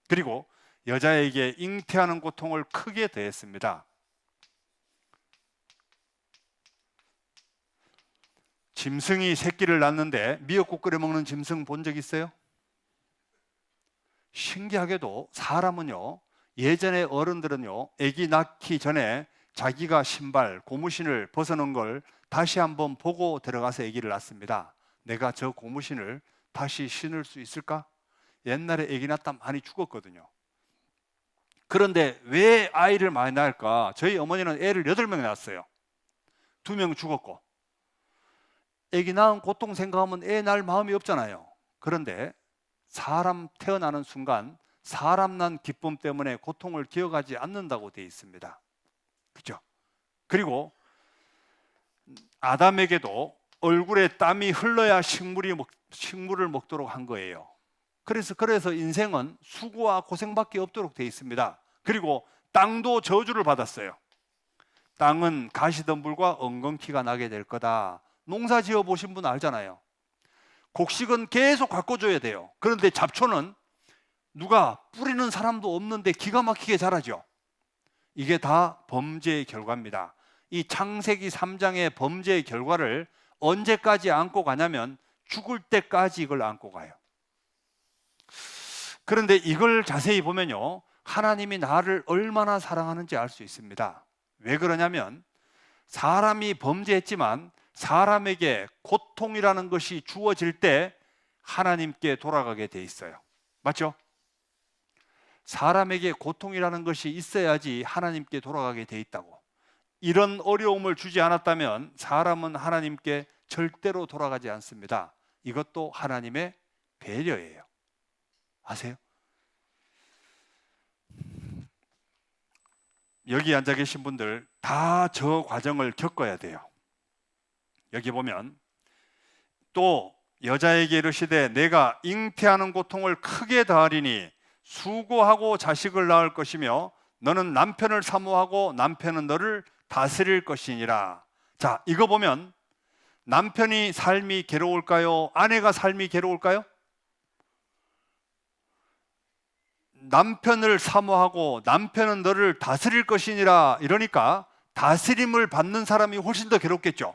그리고 여자에게 잉태하는 고통을 크게 더했습니다. 짐승이 새끼를 낳는데 미역국 끓여 먹는 짐승 본 적 있어요? 신기하게도 사람은요, 예전에 어른들은요, 아기 낳기 전에 자기가 신발, 고무신을 벗어놓은 걸 다시 한번 보고 들어가서 아기를 낳습니다. 내가 저 고무신을 다시 신을 수 있을까? 옛날에 아기 낳다 많이 죽었거든요. 그런데 왜 아이를 많이 낳을까? 저희 어머니는 애를 8명 낳았어요. 2명 죽었고. 아기 낳은 고통 생각하면 애 낳을 마음이 없잖아요. 그런데 사람 태어나는 순간 사람 난 기쁨 때문에 고통을 기억하지 않는다고 되어 있습니다. 그렇죠? 그리고 아담에게도 얼굴에 땀이 흘러야 식물을 먹도록 한 거예요. 그래서 인생은 수고와 고생밖에 없도록 되어 있습니다. 그리고 땅도 저주를 받았어요. 땅은 가시덤불과 엉겅퀴가 나게 될 거다. 농사 지어 보신 분 알잖아요. 곡식은 계속 가꿔줘야 돼요. 그런데 잡초는 누가 뿌리는 사람도 없는데 기가 막히게 자라죠. 이게 다 범죄의 결과입니다. 이 창세기 3장의 범죄의 결과를 언제까지 안고 가냐면 죽을 때까지 이걸 안고 가요. 그런데 이걸 자세히 보면요, 하나님이 나를 얼마나 사랑하는지 알 수 있습니다. 왜 그러냐면 사람이 범죄했지만 사람에게 고통이라는 것이 주어질 때 하나님께 돌아가게 돼 있어요. 맞죠? 사람에게 고통이라는 것이 있어야지 하나님께 돌아가게 돼 있다고. 이런 어려움을 주지 않았다면 사람은 하나님께 절대로 돌아가지 않습니다. 이것도 하나님의 배려예요. 아세요? 여기 앉아 계신 분들 다 저 과정을 겪어야 돼요. 여기 보면 또 여자에게 이르시되 내가 잉태하는 고통을 크게 더하리니 수고하고 자식을 낳을 것이며 너는 남편을 사모하고 남편은 너를 다스릴 것이니라. 자, 이거 보면 남편이 삶이 괴로울까요? 아내가 삶이 괴로울까요? 남편을 사모하고 남편은 너를 다스릴 것이니라 이러니까 다스림을 받는 사람이 훨씬 더 괴롭겠죠.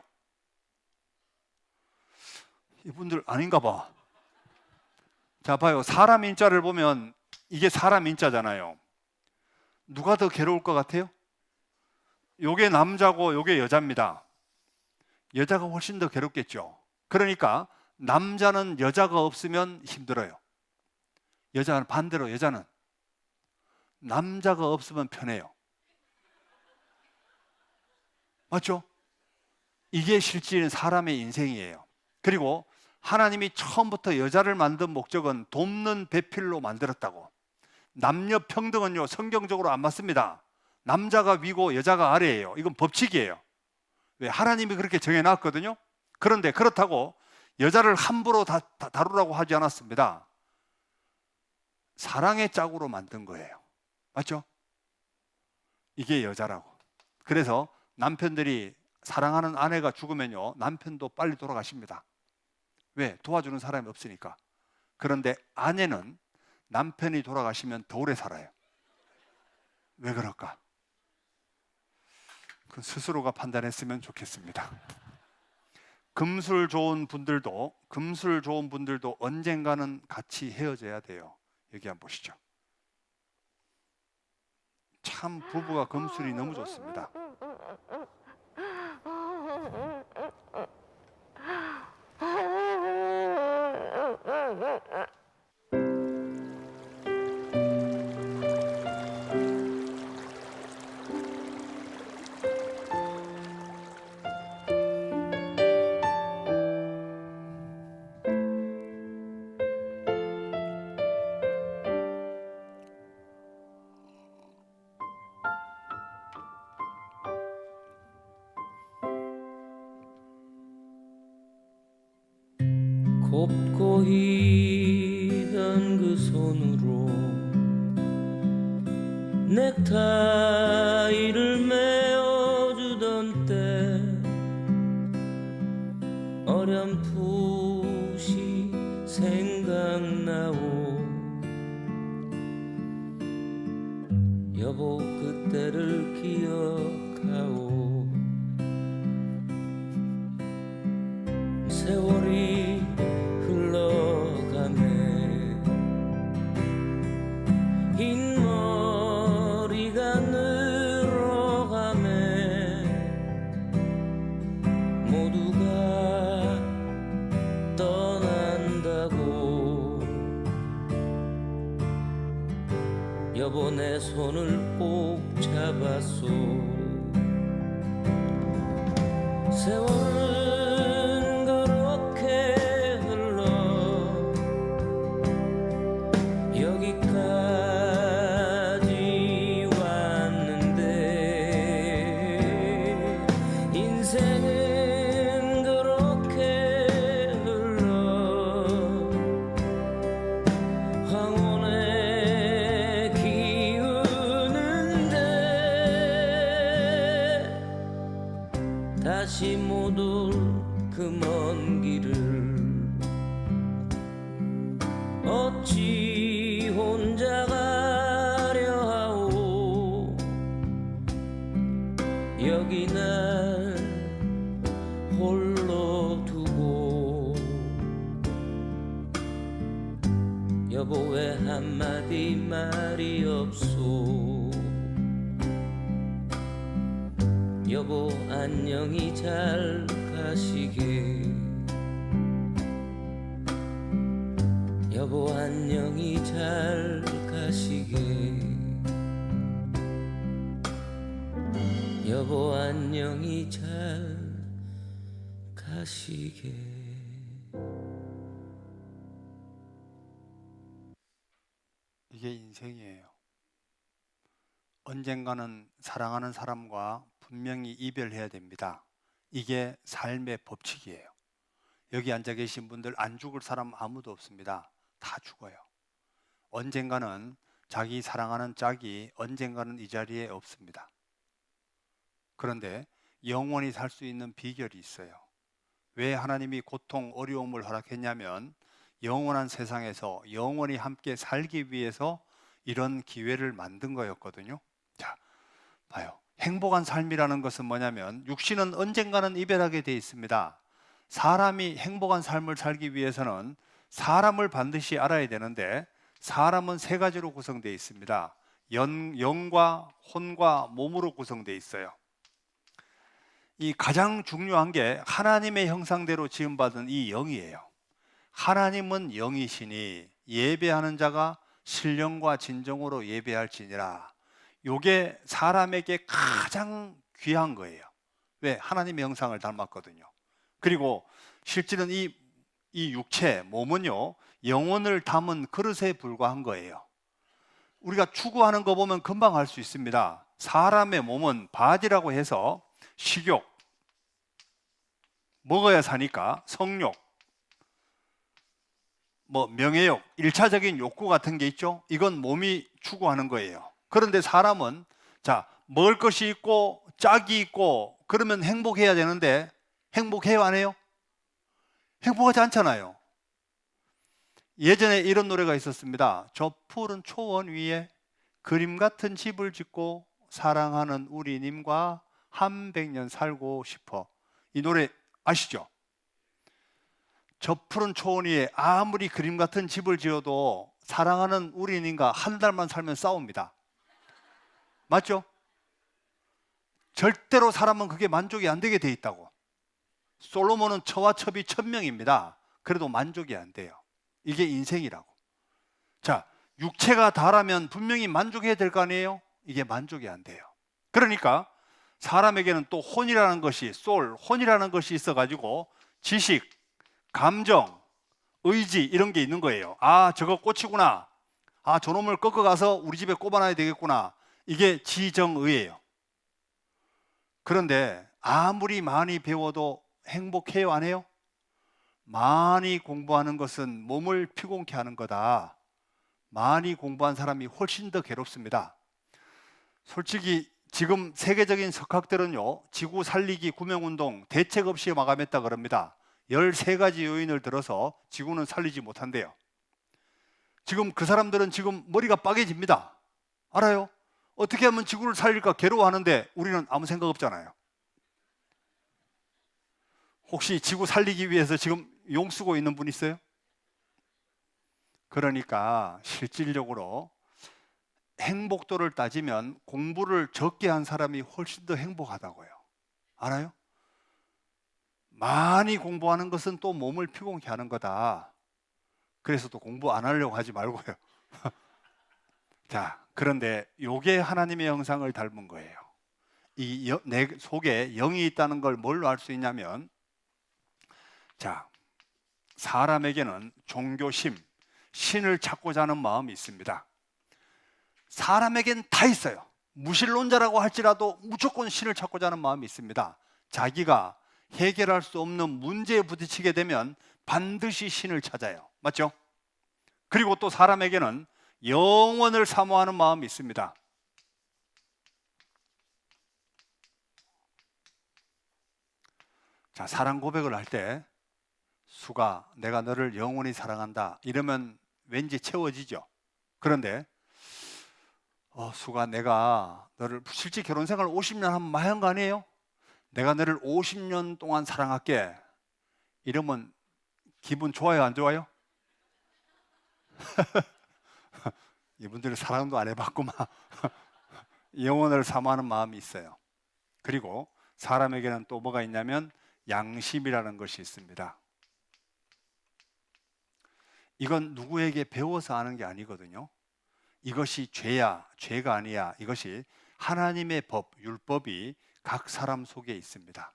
이분들 아닌가 봐. 자, 봐요. 사람 인자를 보면 이게 사람 인자잖아요. 누가 더 괴로울 것 같아요? 요게 남자고 요게 여자입니다. 여자가 훨씬 더 괴롭겠죠. 그러니까 남자는 여자가 없으면 힘들어요. 여자는 반대로 여자는 남자가 없으면 편해요. 맞죠? 이게 실질은 사람의 인생이에요. 그리고 하나님이 처음부터 여자를 만든 목적은 돕는 배필로 만들었다고. 남녀 평등은요 성경적으로 안 맞습니다. 남자가 위고 여자가 아래예요. 이건 법칙이에요. 왜? 하나님이 그렇게 정해놨거든요. 그런데 그렇다고 여자를 함부로 다루라고 하지 않았습니다. 사랑의 짝으로 만든 거예요. 맞죠? 이게 여자라고. 그래서 남편들이 사랑하는 아내가 죽으면요 남편도 빨리 돌아가십니다. 왜? 도와주는 사람이 없으니까. 그런데 아내는 남편이 돌아가시면 더 오래 살아요. 왜 그럴까? 그 스스로가 판단했으면 좋겠습니다. 금술 좋은 분들도 언젠가는 같이 헤어져야 돼요. 여기 한번 보시죠. 참 부부가 금술이 너무 좋습니다. 곱고 희던 그 손으로 넥타이를 메어주던 때 어렴풋이 생각나오. 여보 그때를 기억하오. 세월이 흘러가네. 흰머리가 늘어가네. 모두가 떠난다고. 여보 내 손을 꼭 잡았소. 세월은 여기까지 왔는데 인생은 그렇게 흘러 황혼에 기우는데 다시 못 올 그 먼 길을 어찌 혼자 가려 하오. 여기 날 홀로 두고. 여보 왜 한마디 말이 없소. 여보 안녕히 잘 가시게. 여보 안녕히 잘 가시게. 여보 안녕히 잘 가시게. 이게 인생이에요. 언젠가는 사랑하는 사람과 분명히 이별해야 됩니다. 이게 삶의 법칙이에요. 여기 앉아 계신 분들 안 죽을 사람 아무도 없습니다. 다 죽어요. 언젠가는 자기 사랑하는 짝이 언젠가는 이 자리에 없습니다. 그런데 영원히 살 수 있는 비결이 있어요. 왜 하나님이 고통, 어려움을 허락했냐면 영원한 세상에서 영원히 함께 살기 위해서 이런 기회를 만든 거였거든요. 자, 봐요. 행복한 삶이라는 것은 뭐냐면 육신은 언젠가는 이별하게 돼 있습니다. 사람이 행복한 삶을 살기 위해서는 사람을 반드시 알아야 되는데 사람은 세 가지로 구성되어 있습니다. 영과 혼과 몸으로 구성되어 있어요. 이 가장 중요한 게 하나님의 형상대로 지음받은 이 영이에요. 하나님은 영이시니 예배하는 자가 신령과 진정으로 예배할지니라. 요게 사람에게 가장 귀한 거예요. 왜? 하나님의 형상을 닮았거든요. 그리고 실제는 이 육체, 몸은요, 영혼을 담은 그릇에 불과한 거예요. 우리가 추구하는 거 보면 금방 알 수 있습니다. 사람의 몸은 바디라고 해서 식욕, 먹어야 사니까 성욕, 명예욕, 1차적인 욕구 같은 게 있죠. 이건 몸이 추구하는 거예요. 그런데 사람은 먹을 것이 있고 짝이 있고 그러면 행복해야 되는데 행복해요, 안 해요? 행복하지 않잖아요. 예전에 이런 노래가 있었습니다. 저 푸른 초원 위에 그림 같은 집을 짓고 사랑하는 우리님과 한 100년 살고 싶어. 이 노래 아시죠? 저 푸른 초원 위에 아무리 그림 같은 집을 지어도 사랑하는 우리님과 한 달만 살면 싸웁니다. 맞죠? 절대로 사람은 그게 만족이 안 되게 돼 있다고. 솔로몬은 처와 첩이 1000명입니다. 그래도 만족이 안 돼요. 이게 인생이라고. 자, 육체가 다라면 분명히 만족해야 될 거 아니에요? 이게 만족이 안 돼요. 그러니까 사람에게는 또 혼이라는 것이, 혼이라는 것이 있어가지고 지식, 감정, 의지 이런 게 있는 거예요. 아, 저거 꽃이구나. 아, 저놈을 꺾어가서 우리 집에 꼽아놔야 되겠구나. 이게 지정의예요. 그런데 아무리 많이 배워도 행복해요, 안 해요? 많이 공부하는 것은 몸을 피곤케 하는 거다. 많이 공부한 사람이 훨씬 더 괴롭습니다. 솔직히 지금 세계적인 석학들은요, 지구 살리기 구명운동 대책 없이 마감했다 그럽니다. 13가지 요인을 들어서 지구는 살리지 못한대요. 지금 그 사람들은 지금 머리가 빠개집니다. 알아요? 어떻게 하면 지구를 살릴까 괴로워하는데 우리는 아무 생각 없잖아요. 혹시 지구 살리기 위해서 지금 용 쓰고 있는 분 있어요? 그러니까 실질적으로 행복도를 따지면 공부를 적게 한 사람이 훨씬 더 행복하다고요. 알아요? 많이 공부하는 것은 또 몸을 피곤케 하는 거다. 그래서 또 공부 안 하려고 하지 말고요. 자, 그런데 요게 하나님의 형상을 닮은 거예요. 내 속에 영이 있다는 걸 뭘로 알 수 있냐면, 자, 사람에게는 종교심, 신을 찾고자 하는 마음이 있습니다. 사람에겐 다 있어요. 무신론자라고 할지라도 무조건 신을 찾고자 하는 마음이 있습니다. 자기가 해결할 수 없는 문제에 부딪히게 되면 반드시 신을 찾아요. 맞죠? 그리고 또 사람에게는 영원을 사모하는 마음이 있습니다. 자, 사랑 고백을 할 때 수가 내가 너를 영원히 사랑한다 이러면 왠지 채워지죠. 그런데 수가 내가 너를 실제 결혼생활 50년 하면 마한 거 아니에요? 내가 너를 50년 동안 사랑할게 이러면 기분 좋아요, 안 좋아요? 이분들은 사랑도 안 해봤구만. 영혼을 사모하는 마음이 있어요. 그리고 사람에게는 또 뭐가 있냐면 양심이라는 것이 있습니다. 이건 누구에게 배워서 아는 게 아니거든요. 이것이 죄야, 죄가 아니야. 이것이 하나님의 법, 율법이 각 사람 속에 있습니다.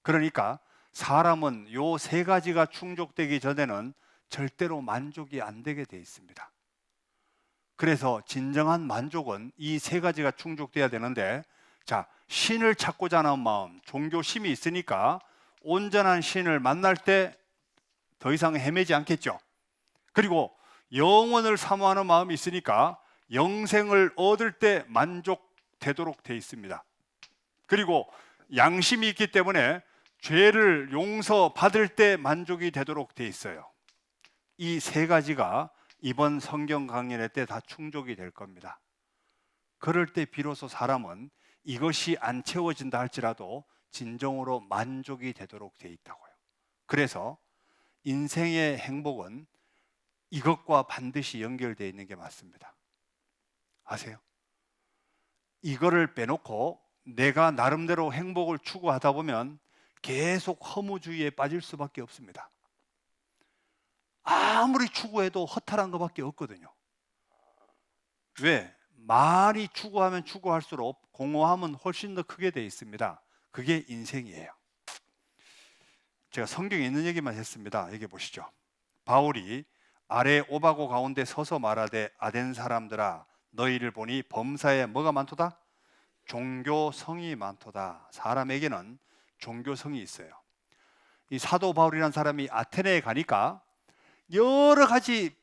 그러니까 사람은 요 세 가지가 충족되기 전에는 절대로 만족이 안 되게 돼 있습니다. 그래서 진정한 만족은 이 세 가지가 충족돼야 되는데, 자, 신을 찾고자 하는 마음, 종교심이 있으니까 온전한 신을 만날 때 더 이상 헤매지 않겠죠. 그리고 영원을 사모하는 마음이 있으니까 영생을 얻을 때 만족되도록 돼 있습니다. 그리고 양심이 있기 때문에 죄를 용서받을 때 만족이 되도록 돼 있어요. 이 세 가지가 이번 성경 강연회 때 다 충족이 될 겁니다. 그럴 때 비로소 사람은 이것이 안 채워진다 할지라도 진정으로 만족이 되도록 돼 있다고요. 그래서 인생의 행복은 이것과 반드시 연결되어 있는 게 맞습니다. 아세요? 이거를 빼놓고 내가 나름대로 행복을 추구하다 보면 계속 허무주의에 빠질 수밖에 없습니다. 아무리 추구해도 허탈한 것밖에 없거든요. 왜? 많이 추구하면 추구할수록 공허함은 훨씬 더 크게 되어 있습니다. 그게 인생이에요. 제가 성경에 있는 얘기만 했습니다. 여기 보시죠. 바울이 아래 오바고 가운데 서서 말하되 아덴 사람들아 너희를 보니 범사에 뭐가 많도다? 종교성이 많도다. 사람에게는 종교성이 있어요. 이 사도 바울이라는 사람이 아테네에 가니까 여러 가지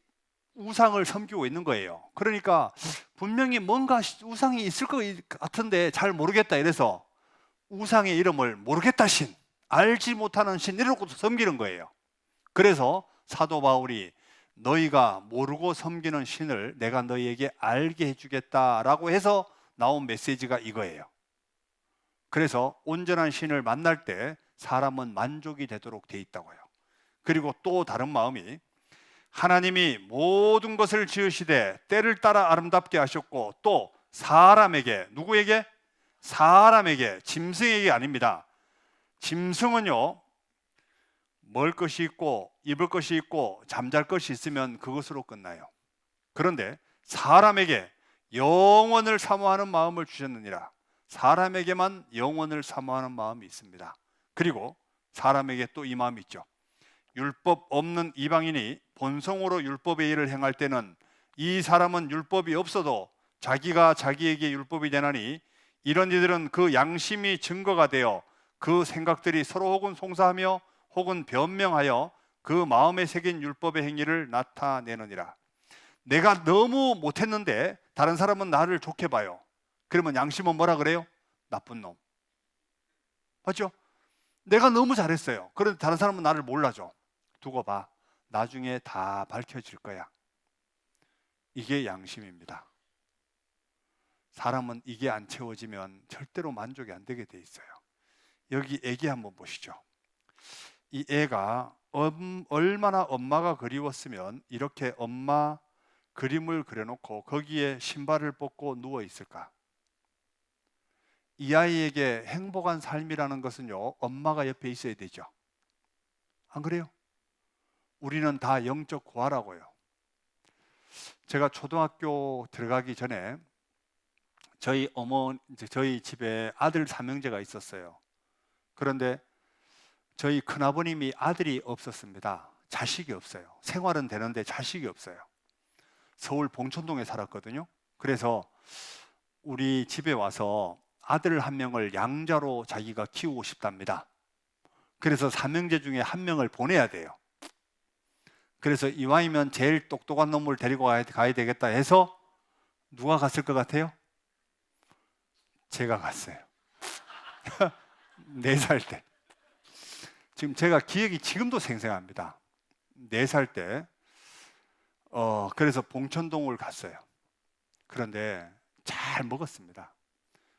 우상을 섬기고 있는 거예요. 그러니까 분명히 뭔가 우상이 있을 것 같은데 잘 모르겠다 이래서 우상의 이름을 모르겠다 신, 알지 못하는 신 이러고 섬기는 거예요. 그래서 사도 바울이 너희가 모르고 섬기는 신을 내가 너희에게 알게 해주겠다라고 해서 나온 메시지가 이거예요. 그래서 온전한 신을 만날 때 사람은 만족이 되도록 돼 있다고요. 그리고 또 다른 마음이 하나님이 모든 것을 지으시되 때를 따라 아름답게 하셨고 또 사람에게, 누구에게? 사람에게, 짐승에게 아닙니다. 짐승은요 먹을 것이 있고 입을 것이 있고 잠잘 것이 있으면 그것으로 끝나요. 그런데 사람에게 영원을 사모하는 마음을 주셨느니라. 사람에게만 영원을 사모하는 마음이 있습니다. 그리고 사람에게 또 이 마음이 있죠. 율법 없는 이방인이 본성으로 율법의 일을 행할 때는 이 사람은 율법이 없어도 자기가 자기에게 율법이 되나니 이런 이들은 그 양심이 증거가 되어 그 생각들이 서로 혹은 송사하며 혹은 변명하여 그 마음에 새긴 율법의 행위를 나타내느니라. 내가 너무 못했는데 다른 사람은 나를 좋게 봐요. 그러면 양심은 뭐라 그래요? 나쁜 놈. 맞죠? 내가 너무 잘했어요. 그런데 다른 사람은 나를 몰라줘. 두고 봐. 나중에 다 밝혀질 거야. 이게 양심입니다. 사람은 이게 안 채워지면 절대로 만족이 안 되게 돼 있어요. 여기 애기 한번 보시죠. 이 애가 얼마나 엄마가 그리웠으면 이렇게 엄마 그림을 그려놓고 거기에 신발을 벗고 누워 있을까? 이 아이에게 행복한 삶이라는 것은요, 엄마가 옆에 있어야 되죠. 안 그래요? 우리는 다 영적 고아라고요. 제가 초등학교 들어가기 전에 저희 집에 아들 삼형제가 있었어요. 그런데 저희 큰아버님이 아들이 없었습니다. 자식이 없어요. 생활은 되는데 자식이 없어요. 서울 봉천동에 살았거든요. 그래서 우리 집에 와서 아들 한 명을 양자로 자기가 키우고 싶답니다. 그래서 삼형제 중에 한 명을 보내야 돼요. 그래서 이왕이면 제일 똑똑한 놈을 데리고 가야 되겠다 해서 누가 갔을 것 같아요? 제가 갔어요. 4살 때. 지금 제가 기억이 지금도 생생합니다. 4살 때 그래서 봉천동을 갔어요. 그런데 잘 먹었습니다.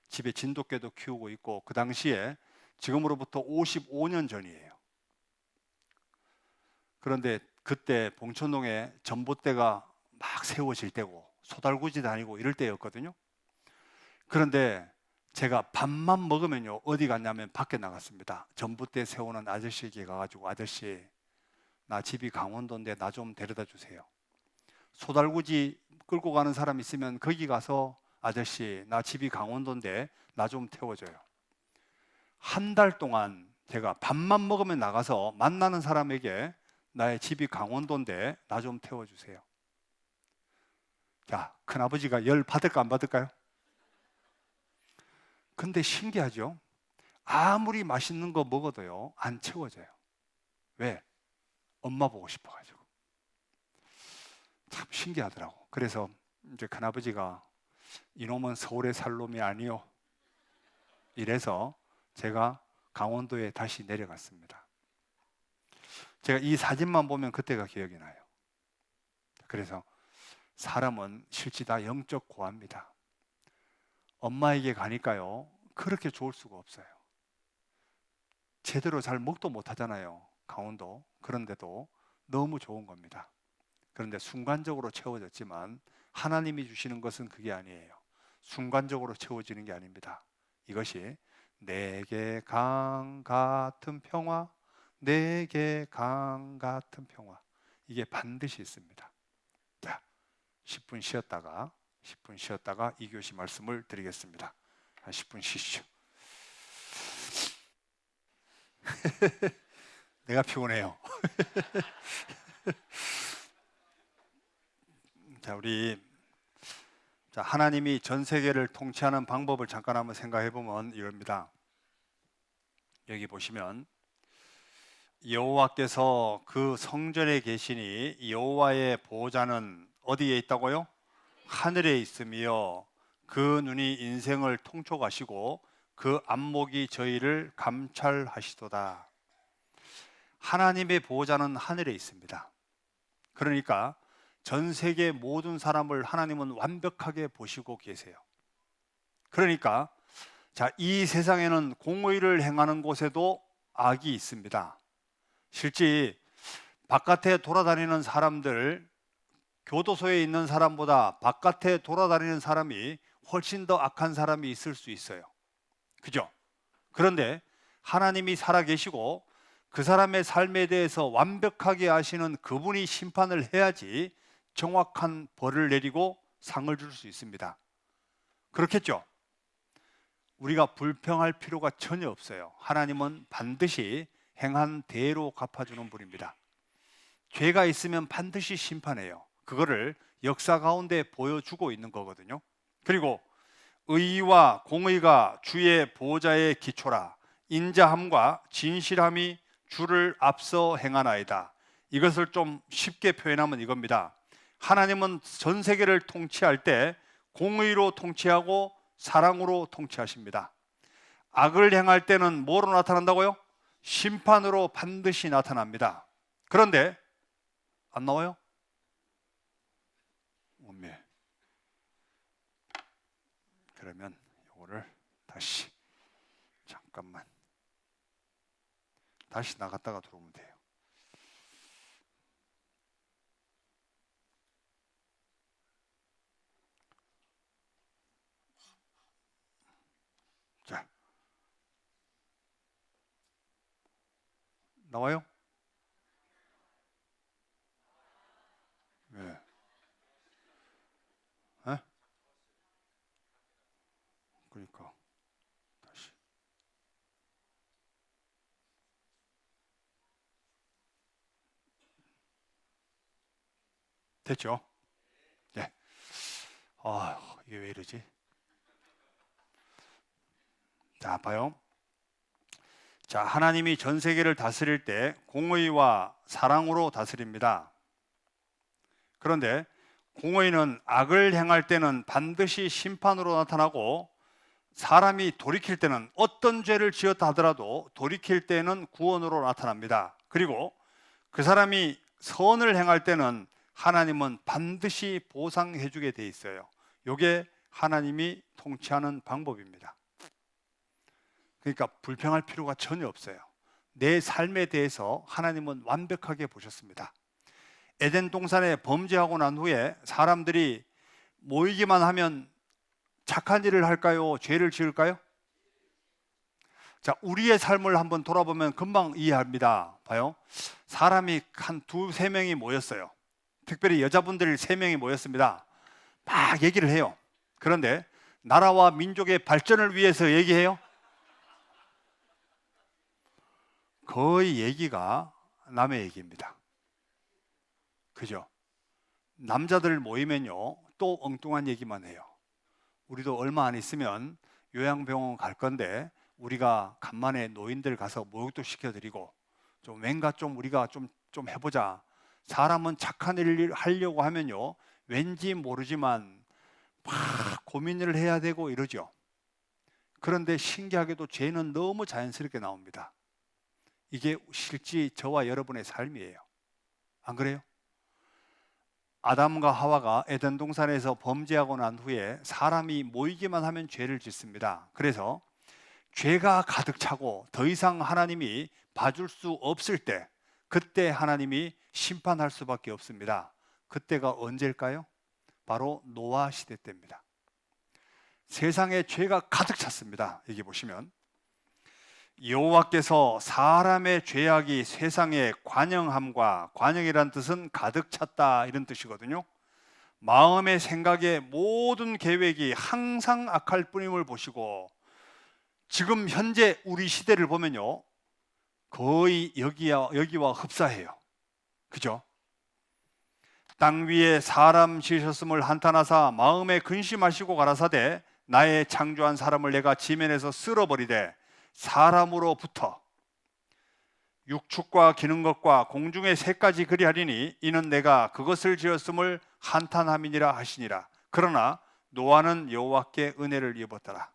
집에 진돗개도 키우고 있고 그 당시에 지금으로부터 55년 전이에요. 그런데 그때 봉천동에 전봇대가 막 세워질 때고 소달구지 다니고 이럴 때였거든요. 그런데 제가 밥만 먹으면요 어디 갔냐면 밖에 나갔습니다. 전봇대 세우는 아저씨에게 가가지고 아저씨 나 집이 강원도인데 나 좀 데려다 주세요. 소달구지 끌고 가는 사람 있으면 거기 가서 아저씨 나 집이 강원도인데 나 좀 태워줘요. 한 달 동안 제가 밥만 먹으면 나가서 만나는 사람에게 나의 집이 강원도인데 나 좀 태워주세요. 자, 큰아버지가 열 받을까 안 받을까요? 근데 신기하죠? 아무리 맛있는 거 먹어도요 안 채워져요. 왜? 엄마 보고 싶어가지고. 참 신기하더라고. 그래서 이제 큰아버지가 이놈은 서울에 살 놈이 아니요, 이래서 제가 강원도에 다시 내려갔습니다. 제가 이 사진만 보면 그때가 기억이 나요. 그래서 사람은 실제 다 영적 고아입니다. 엄마에게 가니까요 그렇게 좋을 수가 없어요. 제대로 잘 먹도 못하잖아요, 강원도. 그런데도 너무 좋은 겁니다. 그런데 순간적으로 채워졌지만 하나님이 주시는 것은 그게 아니에요. 순간적으로 채워지는 게 아닙니다. 이것이 내게 강 같은 평화, 내게 강 같은 평화, 이게 반드시 있습니다. 자, 10분 쉬었다가 2교시 말씀을 드리겠습니다. 한 10분 쉬시죠. 내가 피곤해요. 자, 하나님이 전 세계를 통치하는 방법을 잠깐 한번 생각해 보면 이겁니다. 여기 보시면 여호와께서 그 성전에 계시니 여호와의 보좌는 어디에 있다고요? 하늘에 있으며 그 눈이 인생을 통촉하시고 그 안목이 저희를 감찰하시도다. 하나님의 보호자는 하늘에 있습니다. 그러니까 전 세계 모든 사람을 하나님은 완벽하게 보시고 계세요. 그러니까 자, 이 세상에는 공의를 행하는 곳에도 악이 있습니다. 실제 바깥에 돌아다니는 사람들, 교도소에 있는 사람보다 바깥에 돌아다니는 사람이 훨씬 더 악한 사람이 있을 수 있어요. 그죠? 그런데 하나님이 살아계시고 그 사람의 삶에 대해서 완벽하게 아시는 그분이 심판을 해야지 정확한 벌을 내리고 상을 줄 수 있습니다. 그렇겠죠? 우리가 불평할 필요가 전혀 없어요. 하나님은 반드시 행한 대로 갚아주는 분입니다. 죄가 있으면 반드시 심판해요. 그거를 역사 가운데 보여주고 있는 거거든요. 그리고 의와 공의가 주의 보호자의 기초라. 인자함과 진실함이 주를 앞서 행하나이다. 이것을 좀 쉽게 표현하면 이겁니다. 하나님은 전 세계를 통치할 때 공의로 통치하고 사랑으로 통치하십니다. 악을 행할 때는 뭐로 나타난다고요? 심판으로 반드시 나타납니다. 그런데 안 나와요? 네. 그러면 이거를 다시 잠깐만 다시 나갔다가 들어오면 돼요. 자, 나와요? 네. 에? 그러니까 다시 됐죠? 네. 아, 이게 왜 이러지? 자, 봐요. 자, 하나님이 전 세계를 다스릴 때 공의와 사랑으로 다스립니다. 그런데 공의는 악을 행할 때는 반드시 심판으로 나타나고 사람이 돌이킬 때는 어떤 죄를 지었다 하더라도 돌이킬 때는 구원으로 나타납니다. 그리고 그 사람이 선을 행할 때는 하나님은 반드시 보상해 주게 돼 있어요. 이게 하나님이 통치하는 방법입니다. 그러니까 불평할 필요가 전혀 없어요. 내 삶에 대해서 하나님은 완벽하게 보셨습니다. 에덴 동산에 범죄하고 난 후에 사람들이 모이기만 하면 착한 일을 할까요? 죄를 지을까요? 자, 우리의 삶을 한번 돌아보면 금방 이해합니다. 봐요. 사람이 한 두세 명이 모였어요. 특별히 여자분들 3명이 모였습니다. 막 얘기를 해요. 그런데 나라와 민족의 발전을 위해서 얘기해요? 거의 얘기가 남의 얘기입니다. 그죠? 남자들 모이면요, 또 엉뚱한 얘기만 해요. 우리도 얼마 안 있으면 요양병원 갈 건데 우리가 간만에 노인들 가서 목욕도 시켜드리고 좀 왠가 좀 우리가 좀 해보자. 사람은 착한 일을 하려고 하면요, 왠지 모르지만 막 고민을 해야 되고 이러죠. 그런데 신기하게도 죄는 너무 자연스럽게 나옵니다. 이게 실제 저와 여러분의 삶이에요. 안 그래요? 아담과 하와가 에덴 동산에서 범죄하고 난 후에 사람이 모이기만 하면 죄를 짓습니다. 그래서 죄가 가득 차고 더 이상 하나님이 봐줄 수 없을 때, 그때 하나님이 심판할 수밖에 없습니다. 그때가 언제일까요? 바로 노아 시대 때입니다. 세상에 죄가 가득 찼습니다. 여기 보시면 여호와께서 사람의 죄악이 세상에 관영함과, 관영이란 뜻은 가득 찼다 이런 뜻이거든요. 마음의 생각의 모든 계획이 항상 악할 뿐임을 보시고, 지금 현재 우리 시대를 보면요, 거의 여기와 흡사해요. 그죠? 땅 위에 사람 지으셨음을 한탄하사 마음에 근심하시고 가라사대 나의 창조한 사람을 내가 지면에서 쓸어버리되 사람으로부터 육축과 기는 것과 공중의 새까지 그리하리니 이는 내가 그것을 지었음을 한탄함이니라 하시니라. 그러나 노아는 여호와께 은혜를 입었더라.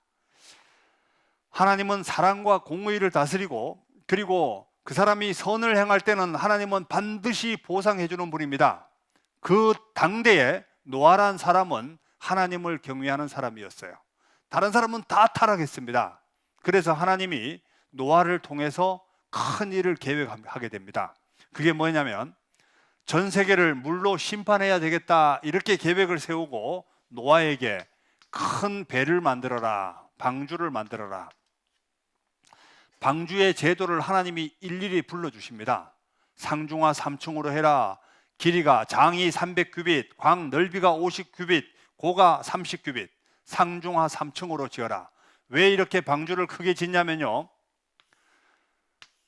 하나님은 사랑과 공의를 다스리고, 그리고 그 사람이 선을 행할 때는 하나님은 반드시 보상해 주는 분입니다. 그 당대에 노아란 사람은 하나님을 경외하는 사람이었어요. 다른 사람은 다 타락했습니다. 그래서 하나님이 노아를 통해서 큰 일을 계획하게 됩니다. 그게 뭐냐면 전 세계를 물로 심판해야 되겠다 이렇게 계획을 세우고 노아에게 큰 배를 만들어라, 방주를 만들어라. 방주의 제도를 하나님이 일일이 불러주십니다. 상중하 3층으로 해라. 길이가 장이 300규빗, 광 넓이가 50규빗, 고가 30규빗, 상중하 3층으로 지어라. 왜 이렇게 방주를 크게 짓냐면요,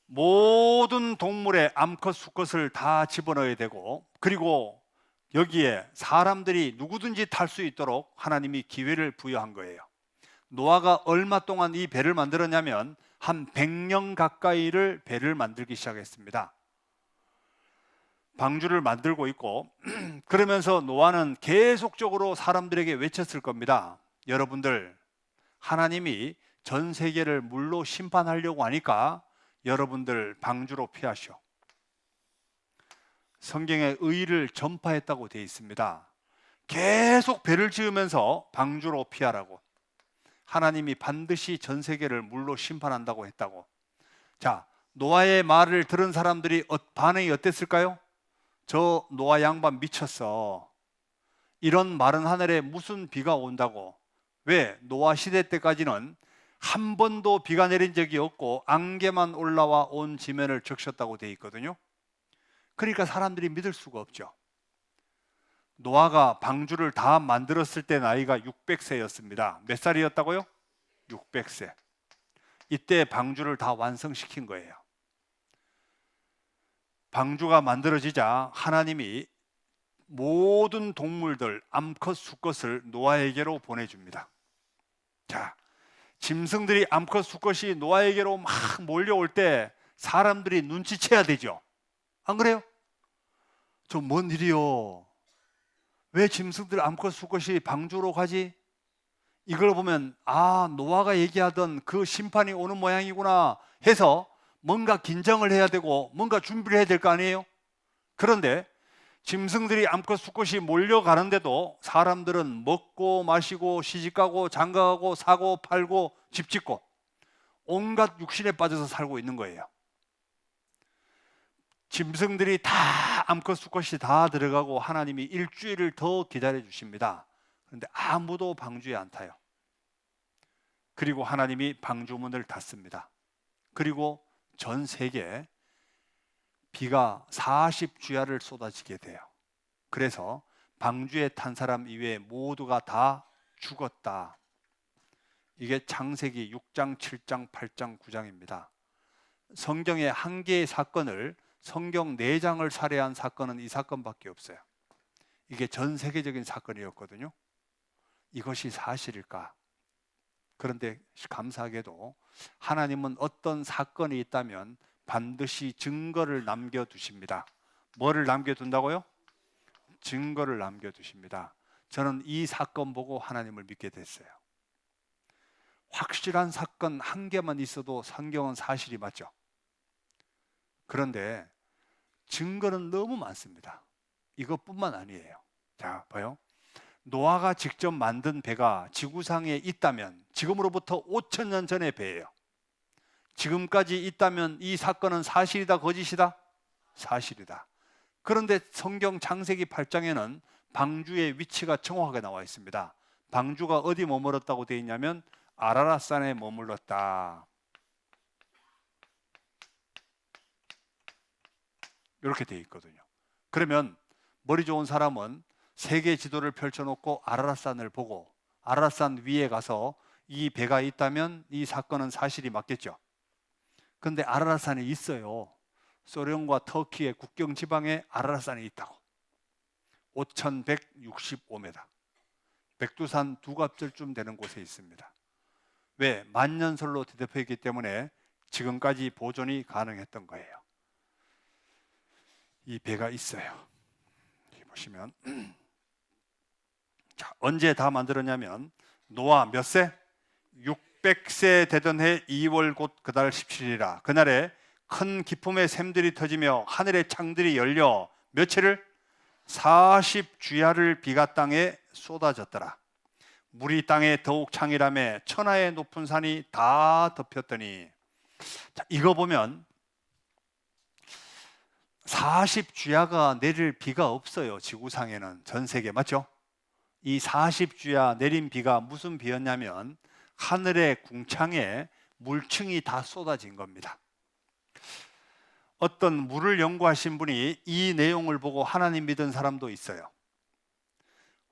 모든 동물의 암컷 수컷을 다 집어넣어야 되고, 그리고 여기에 사람들이 누구든지 탈 수 있도록 하나님이 기회를 부여한 거예요. 노아가 얼마 동안 이 배를 만들었냐면 한 100년 가까이를 배를 만들기 시작했습니다. 방주를 만들고 있고 그러면서 노아는 계속적으로 사람들에게 외쳤을 겁니다. 여러분들, 하나님이 전 세계를 물로 심판하려고 하니까 여러분들 방주로 피하시오. 성경에 의를 전파했다고 되어 있습니다. 계속 배를 지으면서 방주로 피하라고. 하나님이 반드시 전 세계를 물로 심판한다고 했다고. 자, 노아의 말을 들은 사람들이 반응이 어땠을까요? 저 노아 양반 미쳤어. 이런 마른 하늘에 무슨 비가 온다고. 왜? 노아 시대 때까지는 한 번도 비가 내린 적이 없고 안개만 올라와 온 지면을 적셨다고 되어 있거든요. 그러니까 사람들이 믿을 수가 없죠. 노아가 방주를 다 만들었을 때 나이가 600세였습니다. 몇 살이었다고요? 600세. 이때 방주를 다 완성시킨 거예요. 방주가 만들어지자 하나님이 모든 동물들 암컷 수컷을 노아에게로 보내줍니다. 자, 짐승들이 암컷 수컷이 노아에게로 막 몰려올 때 사람들이 눈치채야 되죠. 안 그래요? 저 뭔 일이요? 왜 짐승들 암컷 수컷이 방주로 가지? 이걸 보면 노아가 얘기하던 그 심판이 오는 모양이구나 해서 뭔가 긴장을 해야 되고 뭔가 준비를 해야 될 거 아니에요? 그런데 짐승들이 암컷 수컷이 몰려가는데도 사람들은 먹고 마시고 시집가고 장가가고 사고 팔고 집 짓고 온갖 육신에 빠져서 살고 있는 거예요. 짐승들이 다 암컷 수컷이 다 들어가고 하나님이 일주일을 더 기다려 주십니다. 그런데 아무도 방주에 안 타요. 그리고 하나님이 방주문을 닫습니다. 그리고 전 세계에 비가 40주야를 쏟아지게 돼요. 그래서 방주에 탄 사람 이외에 모두가 다 죽었다. 이게 창세기 6장, 7장, 8장, 9장입니다. 성경의 한 개의 사건을 성경 4장을 살해한 사건은 이 사건밖에 없어요. 이게 전 세계적인 사건이었거든요. 이것이 사실일까? 그런데 감사하게도 하나님은 어떤 사건이 있다면 반드시 증거를 남겨두십니다. 뭐를 남겨둔다고요? 증거를 남겨두십니다. 저는 이 사건 보고 하나님을 믿게 됐어요. 확실한 사건 한 개만 있어도 성경은 사실이 맞죠. 그런데 증거는 너무 많습니다. 이것뿐만 아니에요. 자, 봐요. 노아가 직접 만든 배가 지구상에 있다면 지금으로부터 5,000년 전의 배예요. 지금까지 있다면 이 사건은 사실이다, 거짓이다? 사실이다. 그런데 성경 창세기 8장에는 방주의 위치가 정확하게 나와 있습니다. 방주가 어디 머물렀다고 되어 있냐면 아라랏산에 머물렀다. 이렇게 되어 있거든요. 그러면 머리 좋은 사람은 세계 지도를 펼쳐놓고 아라랏산을 보고 아라랏산 위에 가서 이 배가 있다면 이 사건은 사실이 맞겠죠. 그런데 아라랏산이 있어요. 소련과 터키의 국경 지방에 아라랏산이 있다고. 5,165m. 백두산 2갑절쯤 되는 곳에 있습니다. 왜? 만년설로 대답해 있기 때문에 지금까지 보존이 가능했던 거예요. 이 배가 있어요. 여기 보시면 자, 언제 다 만들었냐면 노아 몇 세? 600세 되던 해 2월 곧 그달 17일이라 그날에 큰 기품의 샘들이 터지며 하늘의 창들이 열려 며칠을 40주야를 비가 땅에 쏟아졌더라. 물이 땅에 더욱 창이라며 천하의 높은 산이 다 덮였더니 자, 이거 보면 40주야가 내릴 비가 없어요. 지구상에는 전 세계 맞죠? 이 40주야 내린 비가 무슨 비였냐면 하늘의 궁창에 물층이 다 쏟아진 겁니다. 어떤 물을 연구하신 분이 이 내용을 보고 하나님 믿은 사람도 있어요.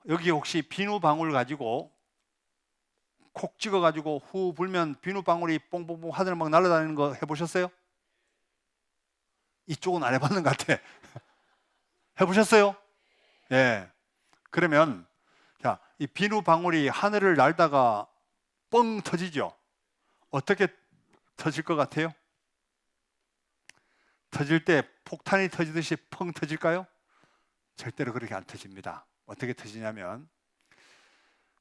여기 혹시 비누방울 가지고 콕 찍어 가지고 후 불면 비누방울이 뽕뽕뽕 하늘 막 날아다니는 거 해보셨어요? 이쪽은 안 해봤는 것 같아. 해보셨어요? 예. 그러면 자, 이 비누방울이 하늘을 날다가 뻥 터지죠. 어떻게 터질 것 같아요? 터질 때 폭탄이 터지듯이 펑 터질까요? 절대로 그렇게 안 터집니다. 어떻게 터지냐면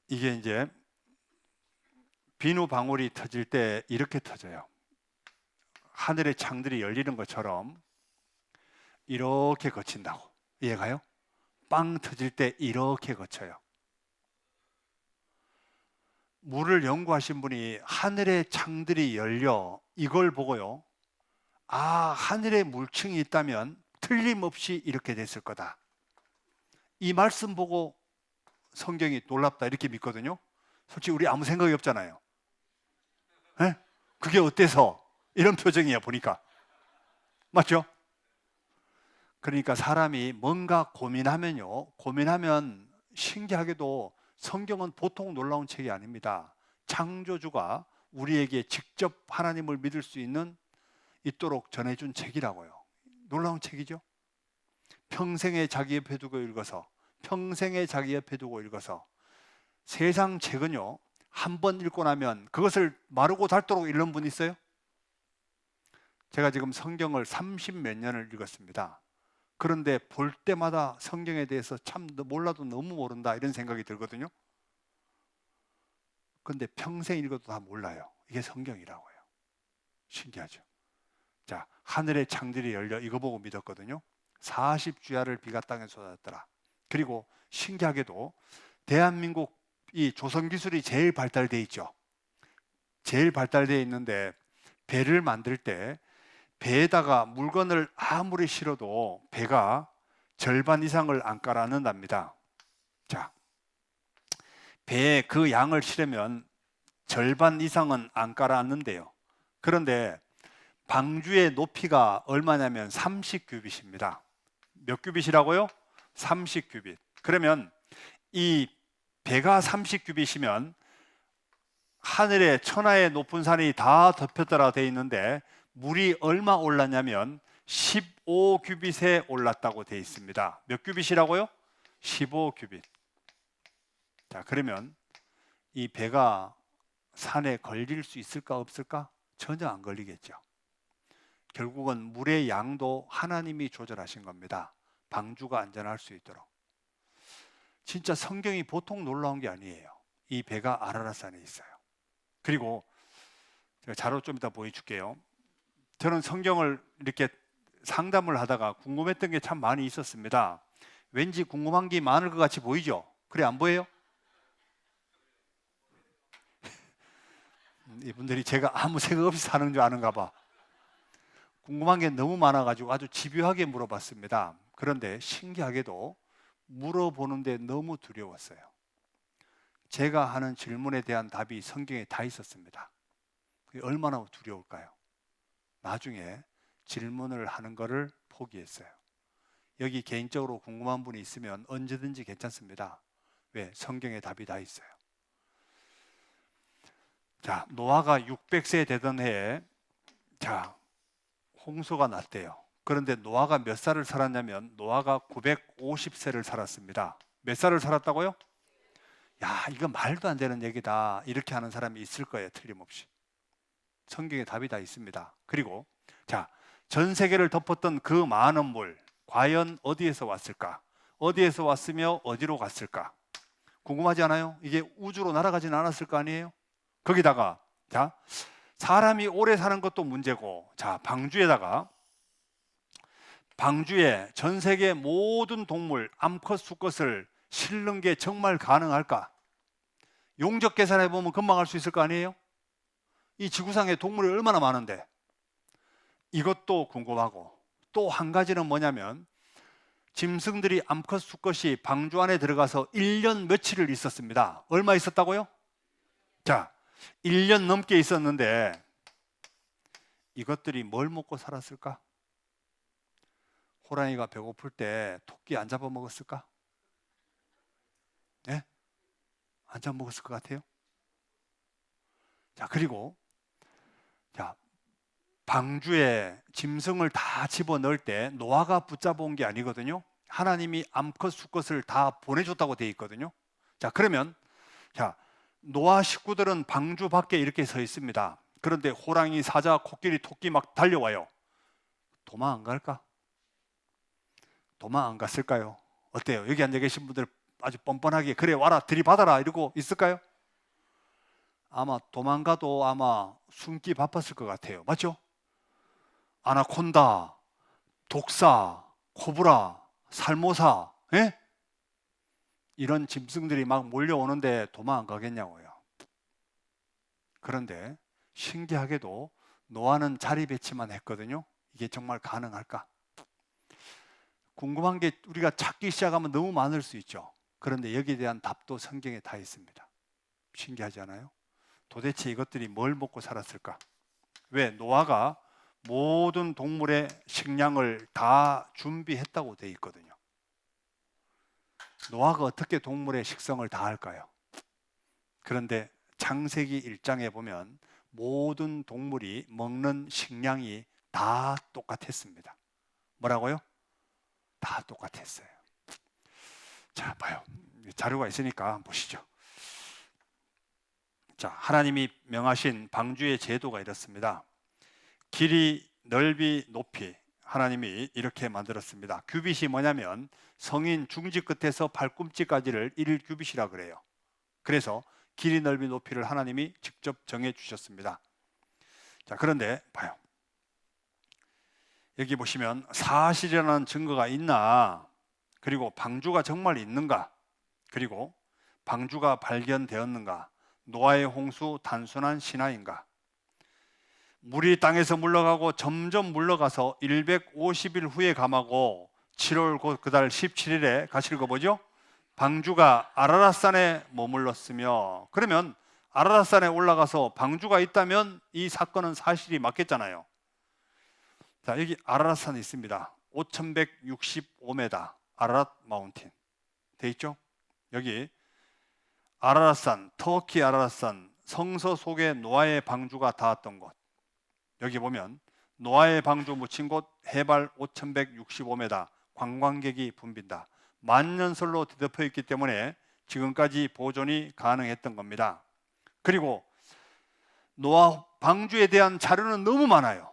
이게 이제 비누방울이 터질 때 이렇게 터져요. 하늘의 창들이 열리는 것처럼 이렇게 거친다고. 이해가요? 빵 터질 때 이렇게 거쳐요. 물을 연구하신 분이 하늘의 창들이 열려 이걸 보고요. 아, 하늘에 물층이 있다면 틀림없이 이렇게 됐을 거다. 이 말씀 보고 성경이 놀랍다 이렇게 믿거든요. 솔직히 우리 아무 생각이 없잖아요. 에? 그게 어때서? 이런 표정이야 보니까. 맞죠? 그러니까 사람이 뭔가 고민하면 신기하게도 성경은 보통 놀라운 책이 아닙니다. 창조주가 우리에게 직접 하나님을 믿을 수 있도록 전해준 책이라고요. 놀라운 책이죠. 평생에 자기 옆에 두고 읽어서 세상 책은요 한 번 읽고 나면 그것을 마르고 닳도록 읽는 분 있어요? 제가 지금 성경을 30몇 년을 읽었습니다. 그런데 볼 때마다 성경에 대해서 참 몰라도 너무 모른다 이런 생각이 들거든요. 그런데 평생 읽어도 다 몰라요. 이게 성경이라고요. 신기하죠. 자, 하늘의 창들이 열려 이거 보고 믿었거든요. 40주야를 비가 땅에 쏟았더라. 그리고 신기하게도 대한민국 이 조선기술이 제일 발달되어 있죠. 제일 발달되어 있는데 배를 만들 때 배에다가 물건을 아무리 실어도 배가 절반 이상을 안 깔아넣는답니다. 자, 배에 그 양을 실으면 절반 이상은 안 깔아앉는데요. 그런데 방주의 높이가 얼마냐면 30규빗입니다. 몇 규빗이라고요? 30규빗. 그러면 이 배가 30규빗이면 하늘에 천하의 높은 산이 다 덮였더라 돼 있는데 물이 얼마 올랐냐면 15규빗에 올랐다고 되어 있습니다. 몇 규빗이라고요? 15규빗. 자, 그러면 이 배가 산에 걸릴 수 있을까 없을까? 전혀 안 걸리겠죠. 결국은 물의 양도 하나님이 조절하신 겁니다. 방주가 안전할 수 있도록. 진짜 성경이 보통 놀라운 게 아니에요. 이 배가 아라랏산에 있어요. 그리고 제가 자료 좀 이따 보여줄게요. 저는 성경을 이렇게 상담을 하다가 궁금했던 게 참 많이 있었습니다. 왠지 궁금한 게 많을 것 같이 보이죠? 그래, 안 보여요? 이분들이 제가 아무 생각 없이 사는 줄 아는가 봐. 궁금한 게 너무 많아가지고 아주 집요하게 물어봤습니다. 그런데 신기하게도 물어보는데 너무 두려웠어요. 제가 하는 질문에 대한 답이 성경에 다 있었습니다. 그게 얼마나 두려울까요? 나중에 질문을 하는 것을 포기했어요. 여기 개인적으로 궁금한 분이 있으면 언제든지 괜찮습니다. 왜? 성경에 답이 다 있어요. 자, 노아가 600세 되던 해에 자, 홍수가 났대요. 그런데 노아가 몇 살을 살았냐면 노아가 950세를 살았습니다. 몇 살을 살았다고요? 야, 이거 말도 안 되는 얘기다. 이렇게 하는 사람이 있을 거예요. 틀림없이. 성경에 답이 다 있습니다. 그리고 자, 전 세계를 덮었던 그 많은 물 과연 어디에서 왔을까? 어디에서 왔으며 어디로 갔을까? 궁금하지 않아요? 이게 우주로 날아가진 않았을 거 아니에요? 거기다가 자, 사람이 오래 사는 것도 문제고, 자, 방주에 전 세계 모든 동물 암컷 수컷을 실는 게 정말 가능할까? 용적 계산해 보면 금방 알 수 있을 거 아니에요? 이 지구상에 동물이 얼마나 많은데. 이것도 궁금하고, 또 한 가지는 뭐냐면 짐승들이 암컷 수컷이 방주 안에 들어가서 1년 며칠을 있었습니다. 얼마 있었다고요? 자, 1년 넘게 있었는데 이것들이 뭘 먹고 살았을까? 호랑이가 배고플 때 토끼 안 잡아먹었을까? 네? 안 잡아먹었을 것 같아요. 자, 그리고 자, 방주에 짐승을 다 집어넣을 때 노아가 붙잡아온 게 아니거든요. 하나님이 암컷 수컷을 다 보내줬다고 되어 있거든요. 자, 그러면 자, 노아 식구들은 방주 밖에 이렇게 서 있습니다. 그런데 호랑이, 사자, 코끼리, 토끼 막 달려와요. 도망 안 갈까? 도망 안 갔을까요? 어때요? 여기 앉아 계신 분들 아주 뻔뻔하게 그래 와라 들이받아라 이러고 있을까요? 아마 도망가도 아마 숨기 바빴을 것 같아요. 맞죠? 아나콘다, 독사, 코브라, 살모사, 예? 이런 짐승들이 막 몰려오는데 도망 안 가겠냐고요. 그런데 신기하게도 노아는 자리 배치만 했거든요. 이게 정말 가능할까? 궁금한 게 우리가 찾기 시작하면 너무 많을 수 있죠. 그런데 여기에 대한 답도 성경에 다 있습니다. 신기하지 않아요? 도대체 이것들이 뭘 먹고 살았을까? 왜? 노아가 모든 동물의 식량을 다 준비했다고 되어 있거든요. 노아가 어떻게 동물의 식성을 다 할까요? 그런데 창세기 1장에 보면 모든 동물이 먹는 식량이 다 똑같았습니다. 뭐라고요? 다 똑같았어요. 자, 봐요. 자료가 있으니까 한번 보시죠. 자, 하나님이 명하신 방주의 제도가 이렇습니다. 길이, 넓이, 높이 하나님이 이렇게 만들었습니다. 규빗이 뭐냐면 성인 중지 끝에서 발꿈치까지를 1규빗이라 그래요. 그래서 길이, 넓이, 높이를 하나님이 직접 정해 주셨습니다. 자, 그런데 봐요. 여기 보시면 사실이라는 증거가 있나, 그리고 방주가 정말 있는가, 그리고 방주가 발견되었는가, 노아의 홍수 단순한 신화인가, 물이 땅에서 물러가고 점점 물러가서 150일 후에 감하고 7월 그달 17일에 가실 거 보죠? 방주가 아라랏산에 머물렀으며, 그러면 아라랏산에 올라가서 방주가 있다면 이 사건은 사실이 맞겠잖아요. 자, 여기 아라랏산이 있습니다. 5165m 아라랏 마운틴 돼 있죠? 여기 아라랏산, 터키 아라랏산, 성서 속에 노아의 방주가 닿았던 곳. 여기 보면 노아의 방주 묻힌 곳 해발 5,165m, 관광객이 붐빈다. 만년설로 뒤덮여 있기 때문에 지금까지 보존이 가능했던 겁니다. 그리고 노아 방주에 대한 자료는 너무 많아요.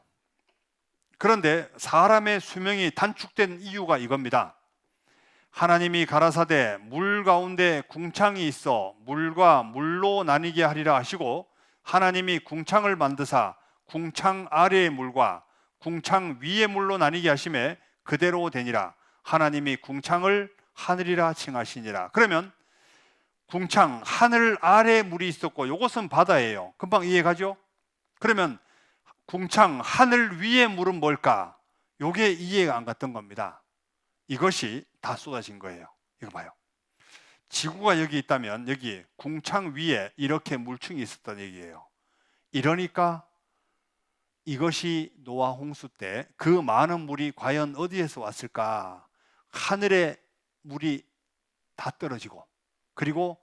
그런데 사람의 수명이 단축된 이유가 이겁니다. 하나님이 가라사대 물 가운데 궁창이 있어 물과 물로 나뉘게 하리라 하시고, 하나님이 궁창을 만드사 궁창 아래의 물과 궁창 위의 물로 나뉘게 하심에 그대로 되니라. 하나님이 궁창을 하늘이라 칭하시니라. 그러면 궁창 하늘 아래에 물이 있었고 이것은 바다예요. 금방 이해가죠? 그러면 궁창 하늘 위의 물은 뭘까? 이게 이해가 안 갔던 겁니다. 이것이 다 쏟아진 거예요. 이거 봐요. 지구가 여기 있다면 여기 궁창 위에 이렇게 물층이 있었던 얘기예요. 이러니까 이것이 노아 홍수 때 그 많은 물이 과연 어디에서 왔을까? 하늘에 물이 다 떨어지고, 그리고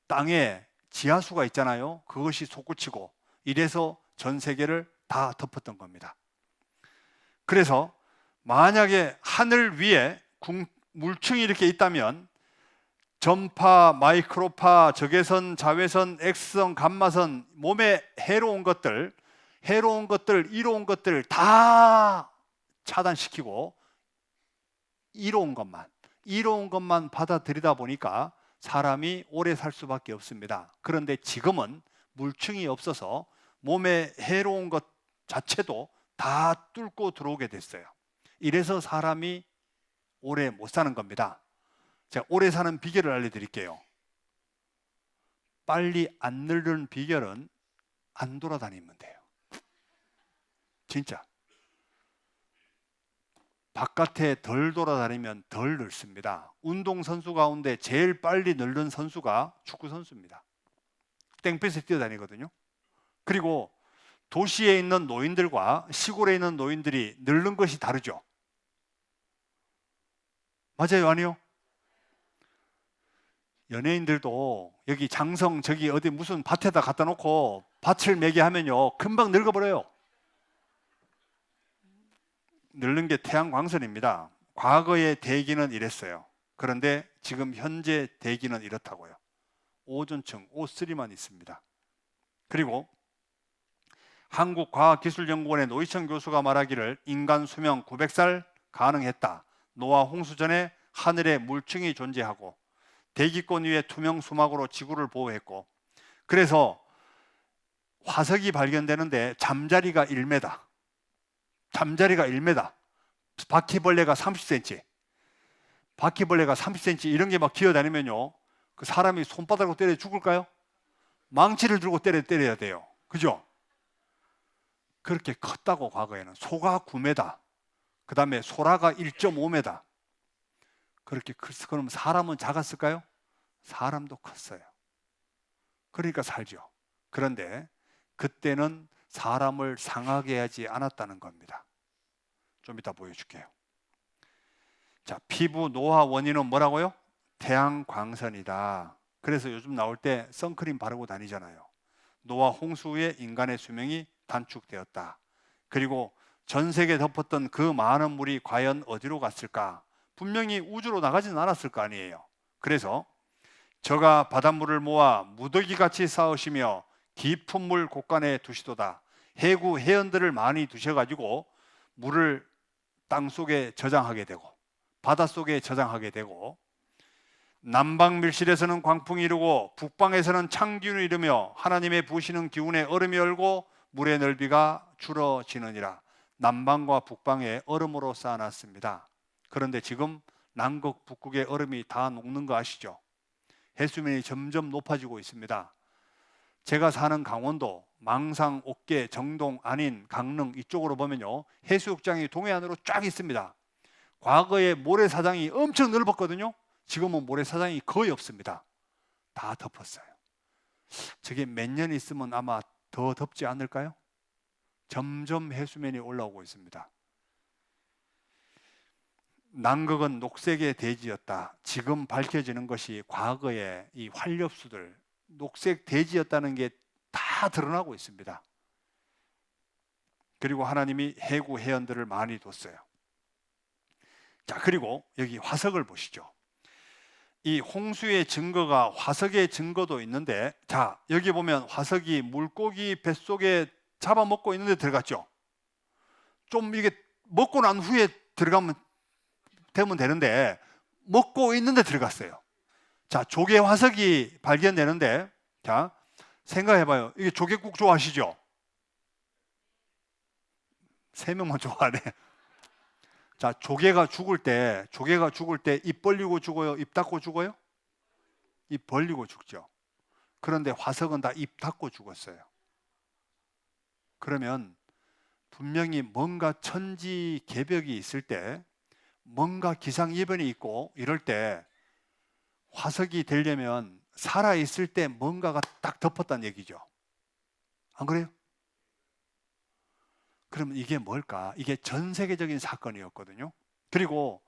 땅에 지하수가 있잖아요. 그것이 솟구치고, 이래서 전 세계를 다 덮었던 겁니다. 그래서 만약에 하늘 위에 물층이 이렇게 있다면 전파, 마이크로파, 적외선, 자외선, X선, 감마선, 몸에 해로운 것들, 이로운 것들 다 차단시키고 이로운 것만 받아들이다 보니까 사람이 오래 살 수밖에 없습니다. 그런데 지금은 물층이 없어서 몸에 해로운 것 자체도 다 뚫고 들어오게 됐어요. 이래서 사람이 오래 못 사는 겁니다. 제가 오래 사는 비결을 알려드릴게요. 빨리 안 늙는 비결은 안 돌아다니면 돼요. 진짜. 바깥에 덜 돌아다니면 덜 늙습니다. 운동선수 가운데 제일 빨리 늙는 선수가 축구선수입니다. 땡볕에 뛰어다니거든요. 그리고 도시에 있는 노인들과 시골에 있는 노인들이 늙는 것이 다르죠. 맞아요, 아니요? 연예인들도 여기 장성 저기 어디 무슨 밭에다 갖다 놓고 밭을 매게 하면요 금방 늙어버려요. 늙는 게 태양광선입니다. 과거의 대기는 이랬어요. 그런데 지금 현재 대기는 이렇다고요. 오존층 O3만 있습니다. 그리고 한국과학기술연구원의 노희천 교수가 말하기를 인간 수명 900살 가능했다. 노아 홍수 전에 하늘에 물층이 존재하고 대기권 위에 투명 수막으로 지구를 보호했고, 그래서 화석이 발견되는데 잠자리가 1m, 바퀴벌레가 30cm, 이런 게 막 기어다니면요 그 사람이 손바닥으로 때려 죽을까요? 망치를 들고 때려야 돼요. 그죠? 그렇게 컸다고. 과거에는 소가 9m, 그 다음에 소라가 1.5m. 그렇게 컸어. 그럼 사람은 작았을까요? 사람도 컸어요. 그러니까 살죠. 그런데 그때는 사람을 상하게 하지 않았다는 겁니다. 좀 이따 보여줄게요. 자, 피부 노화 원인은 뭐라고요? 태양광선이다. 그래서 요즘 나올 때 선크림 바르고 다니잖아요. 노아 홍수 후에 인간의 수명이 단축되었다. 그리고 전 세계 덮었던 그 많은 물이 과연 어디로 갔을까? 분명히 우주로 나가지는 않았을 거 아니에요. 그래서 저가 바닷물을 모아 무더기같이 쌓으시며 깊은 물 곳간에 두시도다. 해구 해연들을 많이 두셔가지고 물을 땅속에 저장하게 되고 바닷속에 저장하게 되고, 남방 밀실에서는 광풍이 이르고 북방에서는 찬기운이 이르며 하나님의 부으시는 기운에 얼음이 얼고 물의 넓이가 줄어지느니라. 남방과 북방에 얼음으로 쌓아놨습니다. 그런데 지금 남극, 북극의 얼음이 다 녹는 거 아시죠? 해수면이 점점 높아지고 있습니다. 제가 사는 강원도, 망상, 옥계, 정동, 안인, 강릉 이쪽으로 보면요 해수욕장이 동해안으로 쫙 있습니다. 과거에 모래사장이 엄청 넓었거든요. 지금은 모래사장이 거의 없습니다. 다 덮었어요. 저게 몇 년 있으면 아마 더 덥지 않을까요? 점점 해수면이 올라오고 있습니다. 남극은 녹색의 대지였다. 지금 밝혀지는 것이 과거의 이 활렵수들, 녹색 대지였다는 게 다 드러나고 있습니다. 그리고 하나님이 해구 해연들을 많이 뒀어요. 자, 그리고 여기 화석을 보시죠. 이 홍수의 증거가 화석의 증거도 있는데, 자, 여기 보면 화석이 물고기 뱃속에 잡아먹고 있는데 들어갔죠. 좀 이게 먹고 난 후에 들어가면 되면 되는데 먹고 있는데 들어갔어요. 자, 조개 화석이 발견되는데, 자, 생각해봐요. 이게 조개국 좋아하시죠? 3명만 좋아하네. 자, 조개가 죽을 때 입 벌리고 죽어요? 입 닫고 죽어요? 입 벌리고 죽죠. 그런데 화석은 다 입 닫고 죽었어요. 그러면 분명히 뭔가 천지개벽이 있을 때, 뭔가 기상이변이 있고 이럴 때 화석이 되려면 살아있을 때 뭔가가 딱 덮었다는 얘기죠. 안 그래요? 그러면 이게 뭘까? 이게 전 세계적인 사건이었거든요. 그리고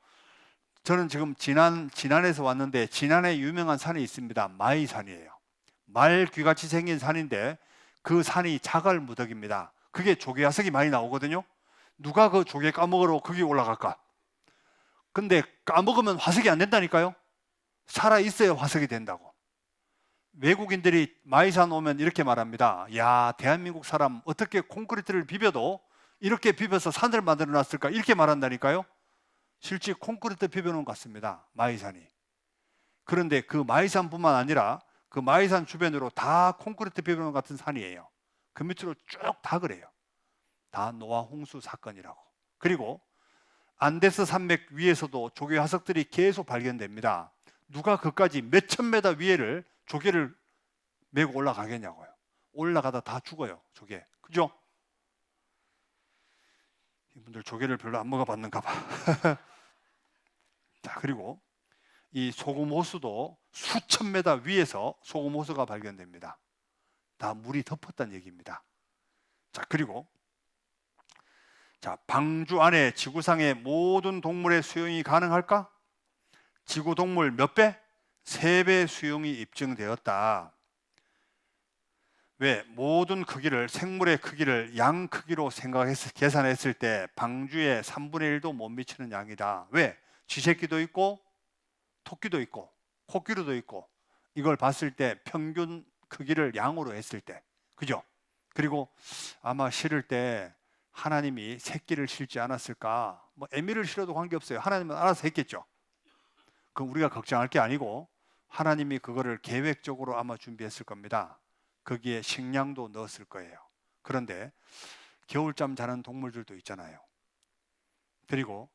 저는 지금 진안에서 왔는데, 진안에 유명한 산이 있습니다. 마이산이에요. 말귀같이 생긴 산인데 그 산이 자갈무덕입니다. 그게 조개화석이 많이 나오거든요. 누가 그 조개 까먹으러 거기 올라갈까? 근데 까먹으면 화석이 안 된다니까요. 살아있어야 화석이 된다고. 외국인들이 마이산 오면 이렇게 말합니다. 야, 대한민국 사람 어떻게 콘크리트를 비벼도 이렇게 비벼서 산을 만들어 놨을까? 이렇게 말한다니까요. 실제 콘크리트 비벼놓은 것 같습니다. 마이산이. 그런데 그 마이산뿐만 아니라 그 마이산 주변으로 다 콘크리트 비벼놓은 같은 산이에요. 그 밑으로 쭉 다 그래요. 다 노아 홍수 사건이라고. 그리고 안데스 산맥 위에서도 조개 화석들이 계속 발견됩니다. 누가 그까지 몇천 메다 위에를 조개를 메고 올라가겠냐고요. 올라가다 다 죽어요, 조개. 그죠? 이분들 조개를 별로 안 먹어봤는가 봐. 자, 그리고 이 소금 호수도 수천 메다 위에서 소금 호수가 발견됩니다. 다 물이 덮었다는 얘기입니다. 자, 그리고 자, 방주 안에 지구상의 모든 동물의 수용이 가능할까? 지구 동물 몇 배? 3배 수용이 입증되었다. 왜? 모든 크기를, 생물의 크기를 양 크기로 계산했을 때 방주의 3분의 1도 못 미치는 양이다. 왜? 쥐새끼도 있고 토끼도 있고 코끼리도 있고, 이걸 봤을 때 평균 크기를 양으로 했을 때, 그죠? 그리고 아마 실을 때 하나님이 새끼를 실지 않았을까? 뭐 애미를 실어도 관계없어요. 하나님은 알아서 했겠죠. 그럼 우리가 걱정할 게 아니고 하나님이 그거를 계획적으로 아마 준비했을 겁니다. 거기에 식량도 넣었을 거예요. 그런데 겨울잠 자는 동물들도 있잖아요. 그리고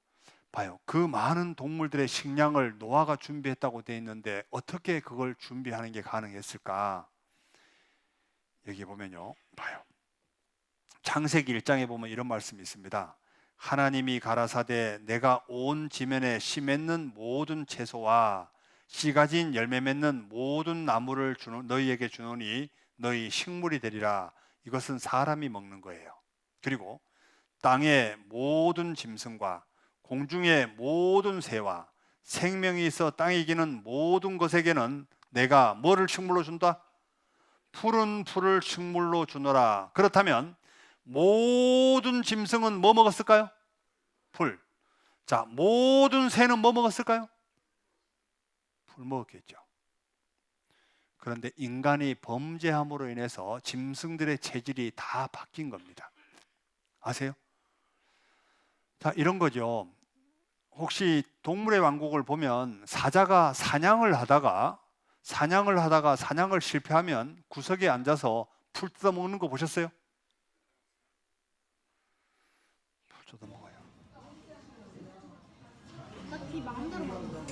봐요. 그 많은 동물들의 식량을 노아가 준비했다고 되어 있는데 어떻게 그걸 준비하는 게 가능했을까? 여기 보면요. 봐요. 창세기 1장에 보면 이런 말씀이 있습니다. 하나님이 가라사대 내가 온 지면에 씨 맺는 모든 채소와 씨 가진 열매 맺는 모든 나무를 너희에게 주노니 너희 식물이 되리라. 이것은 사람이 먹는 거예요. 그리고 땅의 모든 짐승과 공중의 모든 새와 생명이 있어 땅에 기는 모든 것에게는 내가 뭐를 식물로 준다? 푸른 풀을 식물로 주노라. 그렇다면 모든 짐승은 뭐 먹었을까요? 풀. 자, 모든 새는 뭐 먹었을까요? 풀 먹었겠죠. 그런데 인간이 범죄함으로 인해서 짐승들의 체질이 다 바뀐 겁니다. 아세요? 자, 이런 거죠. 혹시 동물의 왕국을 보면 사자가 사냥을 하다가 사냥을 실패하면 구석에 앉아서 풀 뜯어 먹는 거 보셨어요? 풀 뜯어 먹어요. 딱히 마음대로 먹는 거.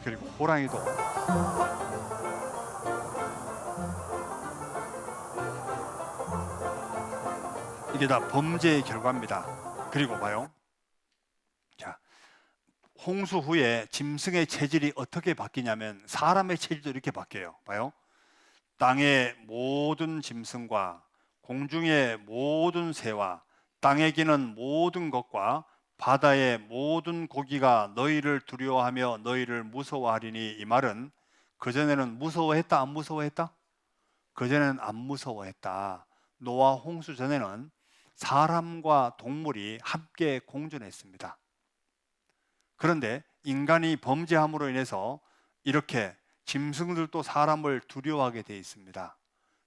그리고 호랑이도 이게 다 범죄의 결과입니다. 그리고 봐요. 자, 홍수 후에 짐승의 체질이 어떻게 바뀌냐면 사람의 체질도 이렇게 바뀌어요. 봐요. 땅의 모든 짐승과 공중의 모든 새와 땅에 기는 모든 것과 바다의 모든 고기가 너희를 두려워하며 너희를 무서워하리니, 이 말은 그전에는 무서워했다 안 무서워했다? 그전에는 안 무서워했다. 노아 홍수 전에는 사람과 동물이 함께 공존했습니다. 그런데 인간이 범죄함으로 인해서 이렇게 짐승들도 사람을 두려워하게 되어 있습니다.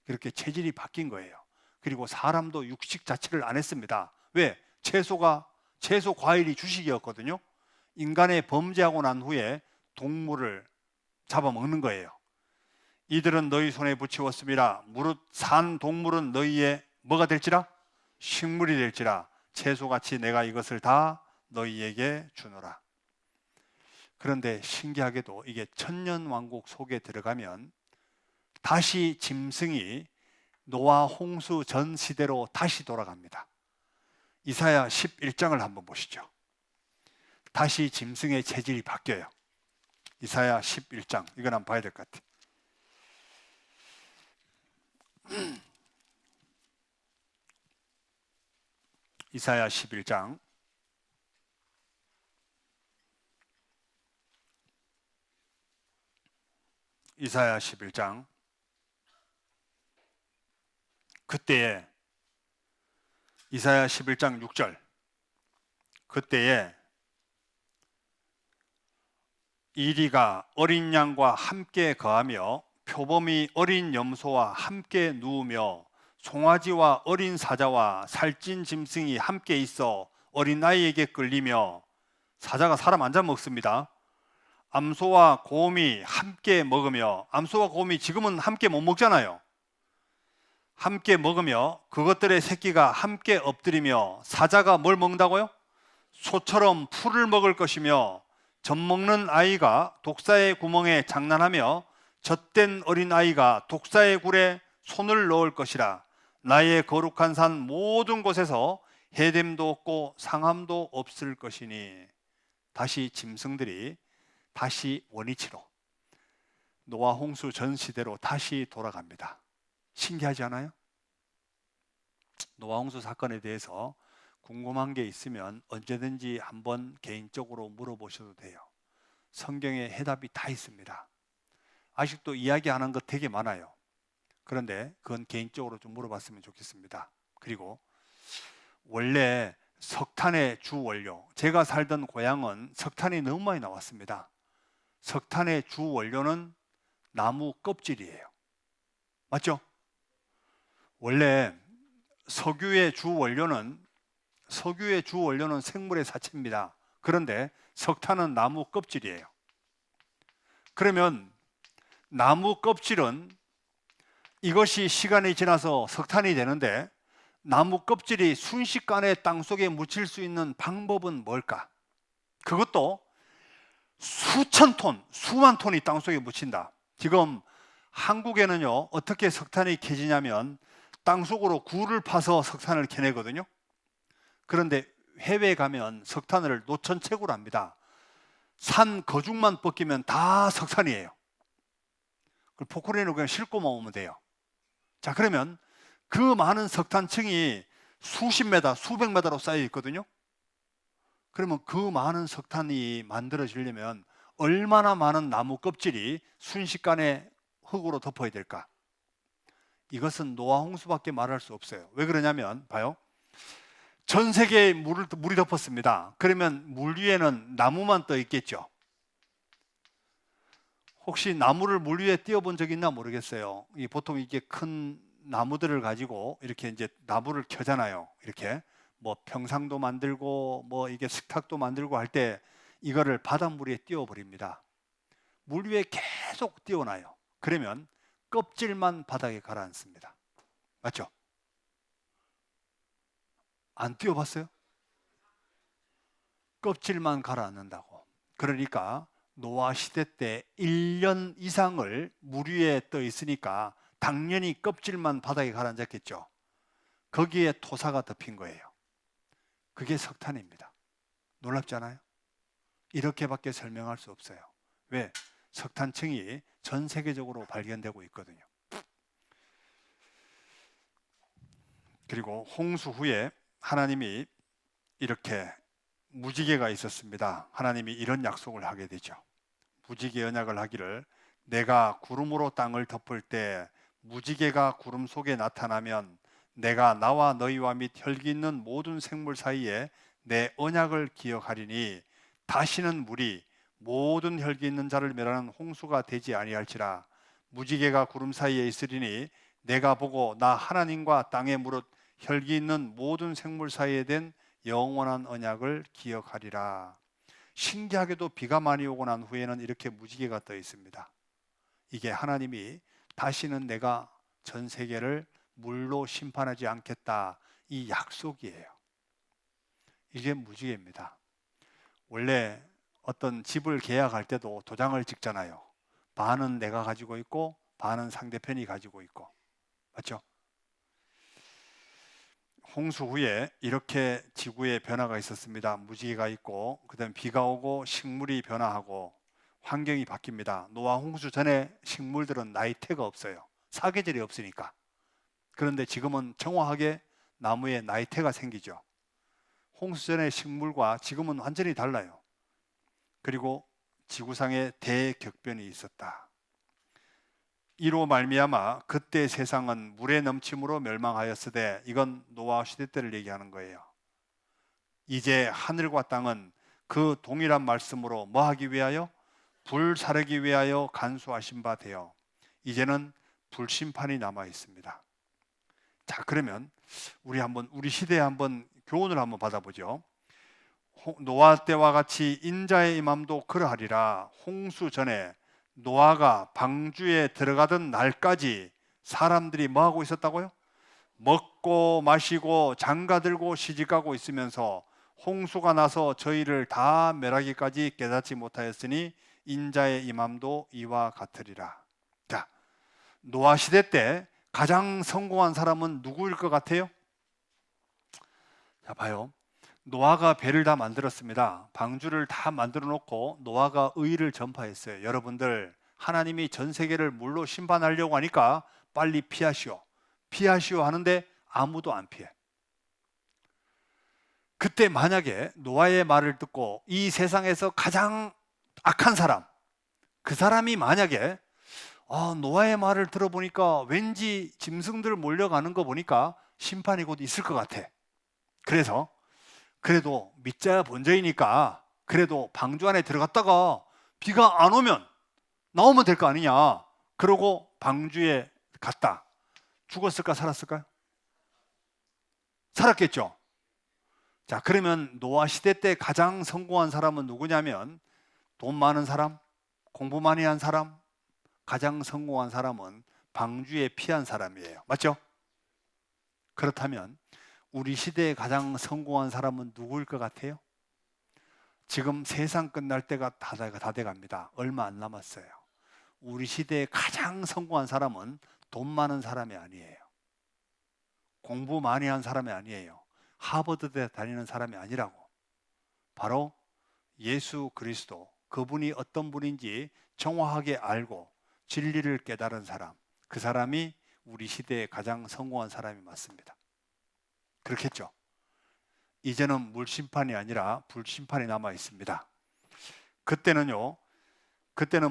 그렇게 체질이 바뀐 거예요. 그리고 사람도 육식 자체를 안 했습니다. 왜? 채소 과일이 주식이었거든요. 인간의 범죄하고 난 후에 동물을 잡아먹는 거예요. 이들은 너희 손에 붙이었습니다. 무릇 산 동물은 너희의 뭐가 될지라? 식물이 될지라. 채소같이 내가 이것을 다 너희에게 주노라. 그런데 신기하게도 이게 천년왕국 속에 들어가면 다시 짐승이 노아 홍수 전 시대로 다시 돌아갑니다. 이사야 11장을 한번 보시죠. 다시 짐승의 체질이 바뀌어요. 이사야 11장, 이건 한번 봐야 될 것 같아요. 이사야 11장 이사야 11장 그때에 이사야 11장 6절 그때에 이리가 어린 양과 함께 거하며 표범이 어린 염소와 함께 누우며 송아지와 어린 사자와 살찐 짐승이 함께 있어 어린아이에게 끌리며 사자가 사람 안 잡먹습니다. 암소와 곰이 함께 먹으며 암소와 곰이 지금은 함께 못 먹잖아요. 함께 먹으며 그것들의 새끼가 함께 엎드리며 사자가 뭘 먹는다고요? 소처럼 풀을 먹을 것이며 젖먹는 아이가 독사의 구멍에 장난하며 젖된 어린아이가 독사의 굴에 손을 넣을 것이라. 나의 거룩한 산 모든 곳에서 해됨도 없고 상함도 없을 것이니. 다시 짐승들이 다시 원위치로 노아 홍수 전 시대로 다시 돌아갑니다. 신기하지 않아요? 노아 홍수 사건에 대해서 궁금한 게 있으면 언제든지 한번 개인적으로 물어보셔도 돼요. 성경에 해답이 다 있습니다. 아직도 이야기 안 한 것 되게 많아요. 그런데 그건 개인적으로 좀 물어봤으면 좋겠습니다. 그리고 원래 석탄의 주 원료, 제가 살던 고향은 석탄이 너무 많이 나왔습니다. 석탄의 주 원료는 나무 껍질이에요. 맞죠? 원래 석유의 주 원료는 생물의 사체입니다. 그런데 석탄은 나무 껍질이에요. 그러면 나무 껍질은 이것이 시간이 지나서 석탄이 되는데 나무 껍질이 순식간에 땅속에 묻힐 수 있는 방법은 뭘까? 그것도 수천 톤, 수만 톤이 땅속에 묻힌다. 지금 한국에는요, 어떻게 석탄이 캐지냐면 땅속으로 굴을 파서 석탄을 캐내거든요. 그런데 해외에 가면 석탄을 노천채굴 합니다. 산 거중만 벗기면 다 석탄이에요. 포크레인으로 그냥 싣고만 오면 돼요. 자, 그러면 그 많은 석탄층이 수십 메다, 수백 메다로 쌓여 있거든요. 그러면 그 많은 석탄이 만들어지려면 얼마나 많은 나무 껍질이 순식간에 흙으로 덮어야 될까? 이것은 노아 홍수밖에 말할 수 없어요. 왜 그러냐면 봐요. 전 세계에 물이 덮었습니다. 그러면 물 위에는 나무만 떠 있겠죠. 혹시 나무를 물 위에 띄워본 적 있나 모르겠어요. 보통 이게 큰 나무들을 가지고 이렇게 이제 나무를 켜잖아요. 이렇게 뭐 평상도 만들고 뭐 이게 식탁도 만들고 할 때 이거를 바닷물 위에 띄워버립니다. 물 위에 계속 띄워놔요. 그러면 껍질만 바닥에 가라앉습니다. 맞죠? 안 띄워봤어요? 껍질만 가라앉는다고. 그러니까 노아 시대 때 1년 이상을 물 위에 떠 있으니까 당연히 껍질만 바닥에 가라앉았겠죠. 거기에 토사가 덮인 거예요. 그게 석탄입니다. 놀랍지 않아요? 이렇게밖에 설명할 수 없어요. 왜? 석탄층이 전 세계적으로 발견되고 있거든요. 그리고 홍수 후에 하나님이 이렇게 무지개가 있었습니다. 하나님이 이런 약속을 하게 되죠. 무지개 언약을 하기를 내가 구름으로 땅을 덮을 때 무지개가 구름 속에 나타나면 내가 나와 너희와 및 혈기 있는 모든 생물 사이에 내 언약을 기억하리니 다시는 물이 모든 혈기 있는 자를 멸하는 홍수가 되지 아니할지라. 무지개가 구름 사이에 있으리니 내가 보고 나 하나님과 땅에 무릇 혈기 있는 모든 생물 사이에 된 영원한 언약을 기억하리라. 신기하게도 비가 많이 오고 난 후에는 이렇게 무지개가 떠 있습니다. 이게 하나님이 다시는 내가 전 세계를 물로 심판하지 않겠다, 이 약속이에요. 이게 무지개입니다. 원래 어떤 집을 계약할 때도 도장을 찍잖아요. 반은 내가 가지고 있고 반은 상대편이 가지고 있고, 맞죠? 홍수 후에 이렇게 지구에 변화가 있었습니다. 무지개가 있고, 그다음 비가 오고 식물이 변화하고 환경이 바뀝니다. 노아 홍수 전에 식물들은 나이테가 없어요. 사계절이 없으니까. 그런데 지금은 정확하게 나무에 나이테가 생기죠. 홍수 전의 식물과 지금은 완전히 달라요. 그리고 지구상에 대격변이 있었다. 이로 말미암아 그때 세상은 물의 넘침으로 멸망하였으되, 이건 노아 시대 때를 얘기하는 거예요. 이제 하늘과 땅은 그 동일한 말씀으로 뭐 하기 위하여? 불사르기 위하여 간수하신 바 되어 이제는 불심판이 남아 있습니다. 자, 그러면 우리 시대에 한번 교훈을 한번 받아보죠. 노아 때와 같이 인자의 임함도 그러하리라. 홍수 전에 노아가 방주에 들어가던 날까지 사람들이 뭐 하고 있었다고요? 먹고 마시고 장가들고 시집가고 있으면서 홍수가 나서 저희를 다 멸하기까지 깨닫지 못하였으니 인자의 임함도 이와 같으리라. 자, 노아 시대 때 가장 성공한 사람은 누구일 것 같아요? 자, 봐요. 노아가 배를 다 만들었습니다. 방주를 다 만들어 놓고 노아가 의를 전파했어요. 여러분들, 하나님이 전 세계를 물로 심판하려고 하니까 빨리 피하시오. 피하시오 하는데 아무도 안 피해. 그때 만약에 노아의 말을 듣고 이 세상에서 가장 악한 사람, 그 사람이 만약에 노아의 말을 들어보니까 왠지 짐승들 몰려가는 거 보니까 심판이 곧 있을 것 같아. 그래서 그래도 믿자야 본전이니까 그래도 방주 안에 들어갔다가 비가 안 오면 나오면 될 거 아니냐. 그러고 방주에 갔다. 죽었을까 살았을까요? 살았겠죠. 자, 그러면 노아 시대 때 가장 성공한 사람은 누구냐면, 돈 많은 사람, 공부 많이 한 사람, 가장 성공한 사람은 방주에 피한 사람이에요. 맞죠? 그렇다면 우리 시대에 가장 성공한 사람은 누구일 것 같아요? 지금 세상 끝날 때가 다 돼갑니다. 얼마 안 남았어요. 우리 시대에 가장 성공한 사람은 돈 많은 사람이 아니에요. 공부 많이 한 사람이 아니에요. 하버드대 다니는 사람이 아니라고. 바로 예수 그리스도, 그분이 어떤 분인지 정확하게 알고 진리를 깨달은 사람, 그 사람이 우리 시대에 가장 성공한 사람이 맞습니다. 그렇겠죠? 이제는 물심판이 아니라 불심판이 남아 있습니다. 그때는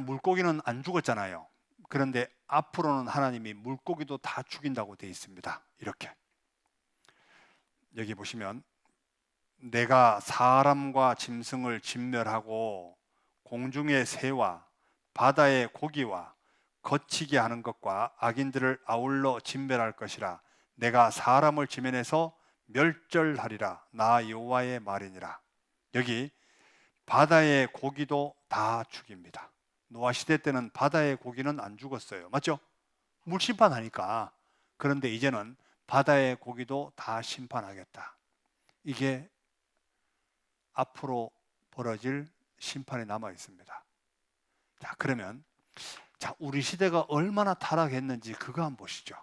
물고기는 안 죽었잖아요. 그런데 앞으로는 하나님이 물고기도 다 죽인다고 되어 있습니다. 이렇게 여기 보시면, 내가 사람과 짐승을 진멸하고 공중의 새와 바다의 고기와 거치게 하는 것과 악인들을 아울러 진멸할 것이라. 내가 사람을 지면에서 멸절하리라. 나 여호와의 말이니라. 여기 바다의 고기도 다 죽입니다. 노아 시대 때는 바다의 고기는 안 죽었어요. 맞죠? 물심판하니까. 그런데 이제는 바다의 고기도 다 심판하겠다. 이게 앞으로 벌어질 심판이 남아 있습니다. 자, 그러면 우리 시대가 얼마나 타락했는지 그거 한번 보시죠.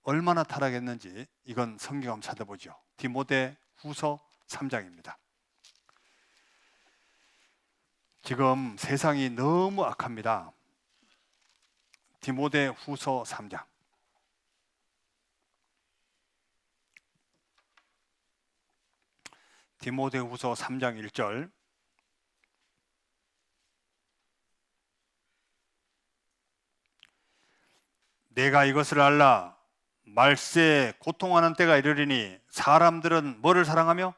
얼마나 타락했는지 이건 성경 한번 찾아보죠. 디모데 후서 3장입니다. 지금 세상이 너무 악합니다. 디모데 후서 3장. 디모데 후서 3장 1절. 내가 이것을 알라. 말세에 고통하는 때가 이르리니 사람들은 뭐를 사랑하며?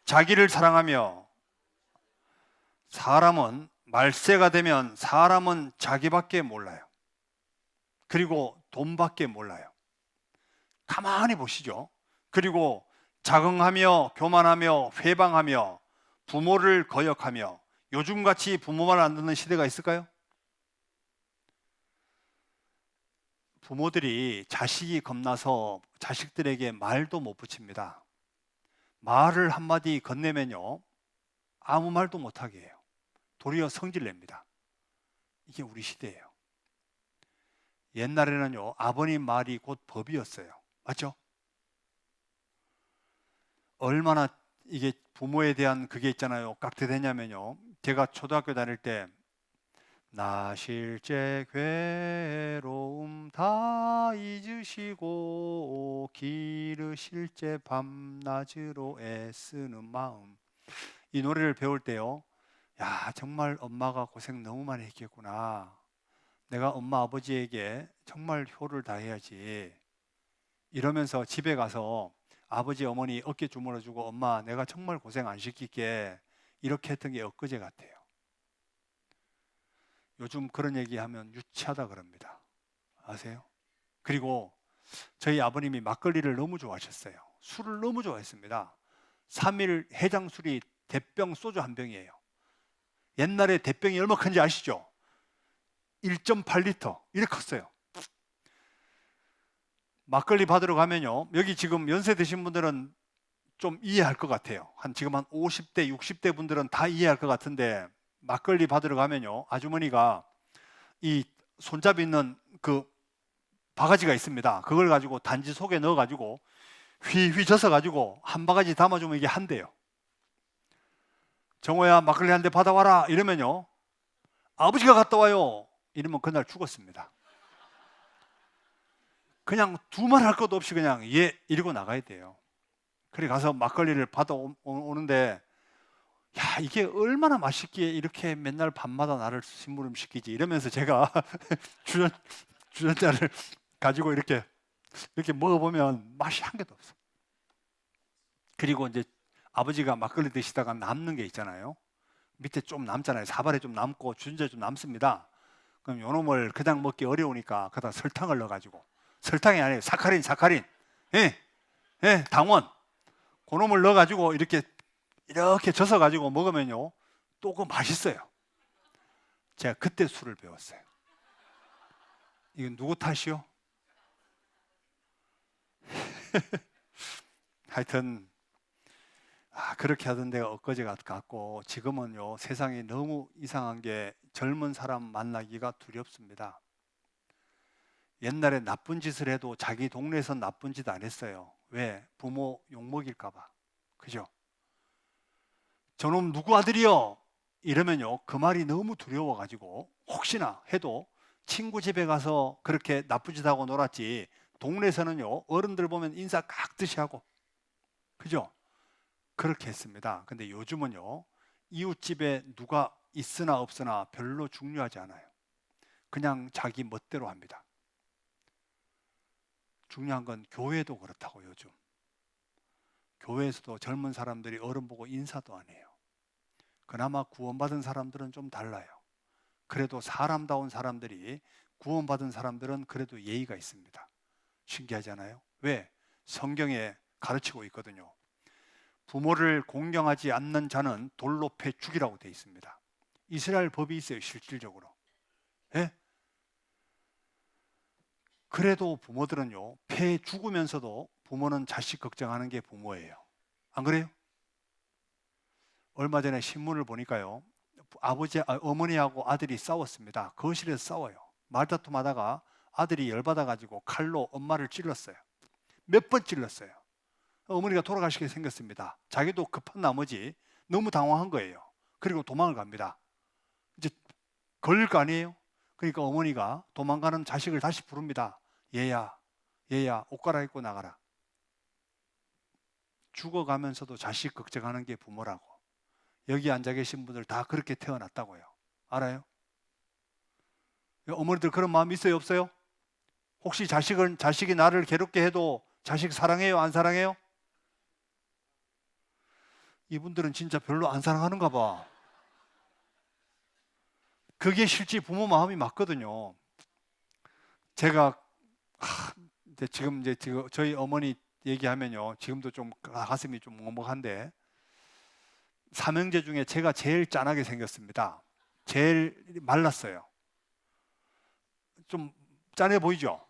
자기를 사랑하며. 사람은 말세가 되면 사람은 자기밖에 몰라요. 그리고 돈밖에 몰라요. 가만히 보시죠. 그리고 자긍하며 교만하며 회방하며 부모를 거역하며. 요즘같이 부모 말 안 듣는 시대가 있을까요? 부모들이 자식이 겁나서 자식들에게 말도 못 붙입니다. 말을 한마디 건네면요 아무 말도 못하게 해요. 도리어 성질냅니다. 이게 우리 시대예요. 옛날에는요 아버님 말이 곧 법이었어요. 맞죠? 얼마나 이게 부모에 대한 그게 있잖아요. 깍듯했냐면요, 제가 초등학교 다닐 때 나 실제 괴로움 다 잊으시고 기르실 제 밤낮으로 애쓰는 마음, 이 노래를 배울 때요, 야 정말 엄마가 고생 너무 많이 했겠구나, 내가 엄마 아버지에게 정말 효를 다해야지, 이러면서 집에 가서 아버지 어머니 어깨 주물러주고 엄마 내가 정말 고생 안 시킬게, 이렇게 했던 게 엊그제 같아요. 요즘 그런 얘기하면 유치하다 그럽니다. 아세요? 그리고 저희 아버님이 막걸리를 너무 좋아하셨어요. 술을 너무 좋아했습니다. 3일 해장술이 대병 소주 한 병이에요. 옛날에 대병이 얼마 큰지 아시죠? 1.8리터 이렇게 컸어요. 막걸리 받으러 가면요, 여기 지금 연세 드신 분들은 좀 이해할 것 같아요. 지금 한 50대 60대 분들은 다 이해할 것 같은데, 막걸리 받으러 가면요 아주머니가 이 손잡이 있는 그 바가지가 있습니다. 그걸 가지고 단지 속에 넣어 가지고 휘휘 젖어 가지고 한 바가지 담아주면 이게 한 대요. 정호야 막걸리 한 대 받아와라 이러면요, 아버지가 갔다 와요 이러면 그날 죽었습니다. 그냥 두말 할 것도 없이 그냥 예 이러고 나가야 돼요. 그래 가서 막걸리를 받아오는데, 야 이게 얼마나 맛있기에 이렇게 맨날 밤마다 나를 심부름시키지 이러면서 제가 주전자를 가지고 이렇게 먹어보면 맛이 한 개도 없어. 그리고 이제 아버지가 막걸리 드시다가 남는 게 있잖아요. 밑에 좀 남잖아요. 사발에 좀 남고 주전자에 좀 남습니다. 그럼 요놈을 그냥 먹기 어려우니까 거기다 설탕을 넣어가지고, 설탕이 아니에요, 사카린. 예, 당원. 그놈을 넣어가지고 이렇게 젖어가지고 먹으면요 또 그 맛있어요. 제가 그때 술을 배웠어요. 이건 누구 탓이요? 하여튼 그렇게 하던 데가 엊그제 같고, 지금은요 세상이 너무 이상한 게 젊은 사람 만나기가 두렵습니다. 옛날에 나쁜 짓을 해도 자기 동네에서 나쁜 짓 안 했어요. 왜? 부모 욕먹일까 봐. 그죠? 저놈 누구 아들이요? 이러면요 그 말이 너무 두려워가지고 혹시나 해도 친구 집에 가서 그렇게 나쁜 짓 하고 놀았지, 동네에서는요 어른들 보면 인사 깍듯이 하고, 그죠? 그렇게 했습니다. 근데 요즘은요 이웃집에 누가 있으나 없으나 별로 중요하지 않아요. 그냥 자기 멋대로 합니다. 중요한 건 교회도 그렇다고. 요즘 교회에서도 젊은 사람들이 어른 보고 인사도 안 해요. 그나마 구원받은 사람들은 좀 달라요. 그래도 사람다운 사람들이, 구원받은 사람들은 그래도 예의가 있습니다. 신기하지 않아요? 왜? 성경에 가르치고 있거든요. 부모를 공경하지 않는 자는 돌로 패 죽이라고 되어 있습니다. 이스라엘 법이 있어요, 실질적으로. 예? 그래도 부모들은요 패 죽으면서도 부모는 자식 걱정하는 게 부모예요. 안 그래요? 얼마 전에 신문을 보니까요, 어머니하고 아들이 싸웠습니다. 거실에서 싸워요. 말다툼하다가 아들이 열받아가지고 칼로 엄마를 찔렀어요. 몇 번 찔렀어요. 어머니가 돌아가시게 생겼습니다. 자기도 급한 나머지 너무 당황한 거예요. 그리고 도망을 갑니다. 이제 걸릴 거 아니에요? 그러니까 어머니가 도망가는 자식을 다시 부릅니다. 얘야 옷 갈아입고 나가라. 죽어가면서도 자식 걱정하는 게 부모라고. 여기 앉아 계신 분들 다 그렇게 태어났다고요. 알아요? 어머니들 그런 마음 있어요, 없어요? 혹시 자식이 나를 괴롭게 해도 자식 사랑해요? 안 사랑해요? 이분들은 진짜 별로 안 사랑하는가 봐. 그게 실제 부모 마음이 맞거든요. 제가 지금 저희 어머니 얘기하면요, 지금도 좀 가슴이 좀 먹먹한데, 삼형제 중에 제가 제일 짠하게 생겼습니다. 제일 말랐어요. 좀 짠해 보이죠?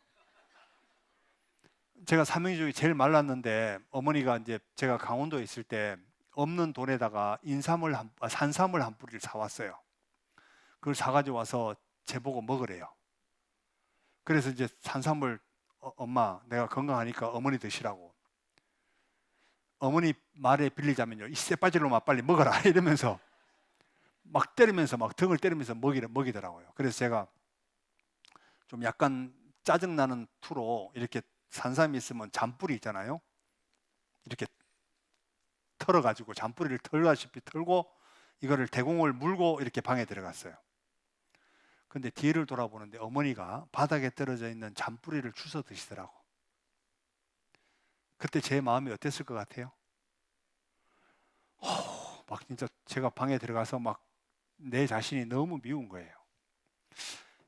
제가 삼형제 중에 제일 말랐는데, 어머니가 이제 제가 강원도에 있을 때 없는 돈에다가 산삼을 한 뿌리를 사왔어요. 그걸 사가지고 와서 제보고 먹으래요. 그래서 이제 산삼을 엄마, 내가 건강하니까 어머니 드시라고. 어머니 말에 빌리자면요, 이 쇠빠질 놈아 빨리 먹어라 이러면서 막 때리면서, 막 등을 때리면서 먹이더라고요. 그래서 제가 좀 약간 짜증나는 투로 이렇게 산삼이 있으면 잔뿌리 있잖아요, 이렇게 털어가지고 잔뿌리를 털다시피 털고 이거를 대공을 물고 이렇게 방에 들어갔어요. 근데 뒤를 돌아보는데 어머니가 바닥에 떨어져 있는 잔뿌리를 주워 드시더라고. 그때 제 마음이 어땠을 것 같아요? 막 진짜 제가 방에 들어가서 막 내 자신이 너무 미운 거예요.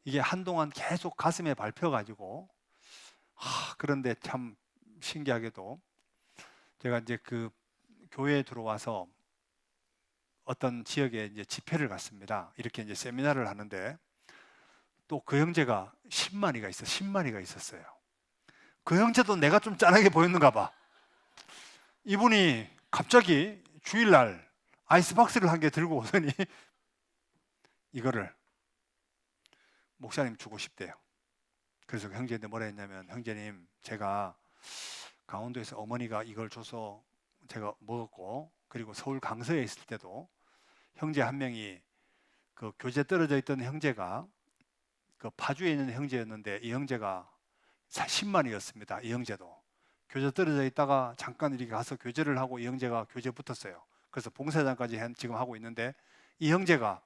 이게 한동안 계속 가슴에 밟혀가지고, 그런데 참 신기하게도 제가 이제 그 교회에 들어와서 어떤 지역에 이제 집회를 갔습니다. 이렇게 이제 세미나를 하는데 또 그 형제가 10마리가 있었어요. 그 형제도 내가 좀 짠하게 보였는가 봐. 이분이 갑자기 주일날 아이스박스를 한 개 들고 오더니 이거를 목사님 주고 싶대요. 그래서 그 형제한테 뭐라 했냐면, 형제님, 제가 강원도에서 어머니가 이걸 줘서 제가 먹었고, 그리고 서울 강서에 있을 때도 형제 한 명이 그 교제 떨어져 있던 형제가 그 파주에 있는 형제였는데, 이 형제가 10만이었습니다. 이 형제도 교제 떨어져 있다가 잠깐 이렇게 가서 교제를 하고 이 형제가 교제 붙었어요. 그래서 봉사장까지 지금 하고 있는데, 이 형제가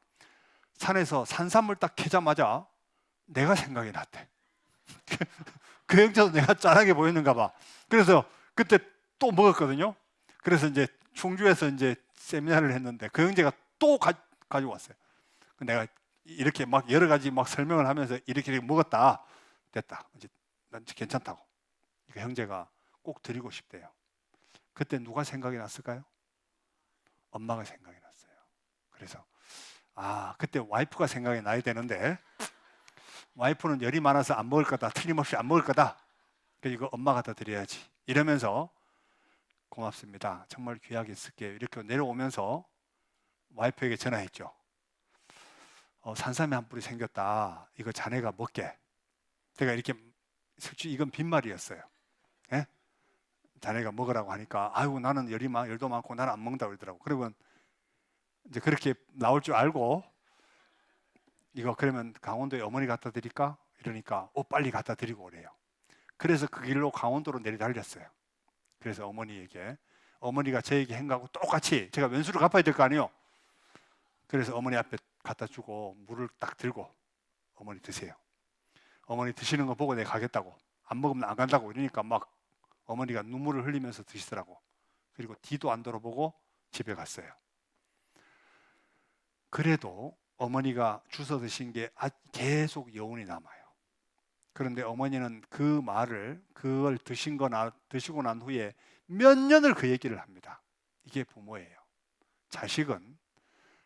산에서 산삼을 딱 캐자마자 내가 생각이 났대. 그 형제도 내가 짠하게 보였는가 봐. 그래서 그때 또 먹었거든요. 그래서 이제 충주에서 이제 세미나를 했는데 그 형제가 또 가지고 왔어요. 내가 이렇게 막 여러 가지 막 설명을 하면서 이렇게 먹었다, 됐다, 이제 난 괜찮다고. 그 형제가 꼭 드리고 싶대요. 그때 누가 생각이 났을까요? 엄마가 생각이 났어요. 그래서 그때 와이프가 생각이 나야 되는데, 와이프는 열이 많아서 안 먹을 거다, 틀림없이 안 먹을 거다, 그래서 이거 엄마가 다 드려야지 이러면서, 고맙습니다, 정말 귀하게 쓸게요, 이렇게 내려오면서 와이프에게 전화했죠. 산삼이 한 뿌리 생겼다, 이거 자네가 먹게. 제가 이렇게, 솔직히 이건 빈말이었어요. 예? 자네가 먹으라고 하니까, 아이고 나는 열도 많고 나는 안 먹는다 그러더라고. 그러면 이제 그렇게 나올 줄 알고, 이거 그러면 강원도에 어머니 갖다 드릴까? 이러니까 빨리 갖다 드리고 오래요. 그래서 그 길로 강원도로 내려달렸어요. 그래서 어머니가 저에게 한 거하고 똑같이 제가 왼수를 갚아야 될 거 아니에요. 그래서 어머니 앞에 갖다 주고 물을 딱 들고, 어머니 드세요. 어머니 드시는 거 보고 내가 가겠다고, 안 먹으면 안 간다고 이러니까 막 어머니가 눈물을 흘리면서 드시더라고. 그리고 뒤도 안 돌아보고 집에 갔어요. 그래도 어머니가 주워 드신 게 계속 여운이 남아요. 그런데 어머니는 그걸 드시고 난 후에 몇 년을 그 얘기를 합니다. 이게 부모예요. 자식은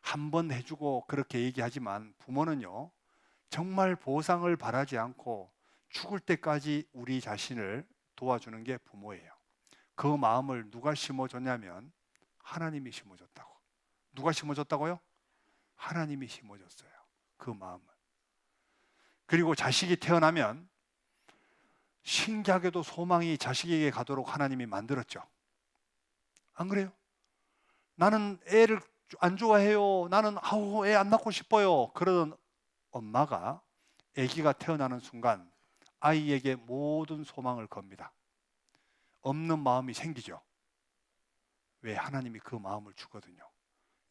한 번 해주고 그렇게 얘기하지만, 부모는요, 정말 보상을 바라지 않고 죽을 때까지 우리 자신을 도와주는 게 부모예요. 그 마음을 누가 심어줬냐면 하나님이 심어줬다고. 누가 심어줬다고요? 하나님이 심어줬어요, 그 마음을. 그리고 자식이 태어나면 신기하게도 소망이 자식에게 가도록 하나님이 만들었죠. 안 그래요? 나는 애를 안 좋아해요, 나는 애 안 낳고 싶어요, 그러던 엄마가 아기가 태어나는 순간 아이에게 모든 소망을 겁니다. 없는 마음이 생기죠. 왜? 하나님이 그 마음을 주거든요.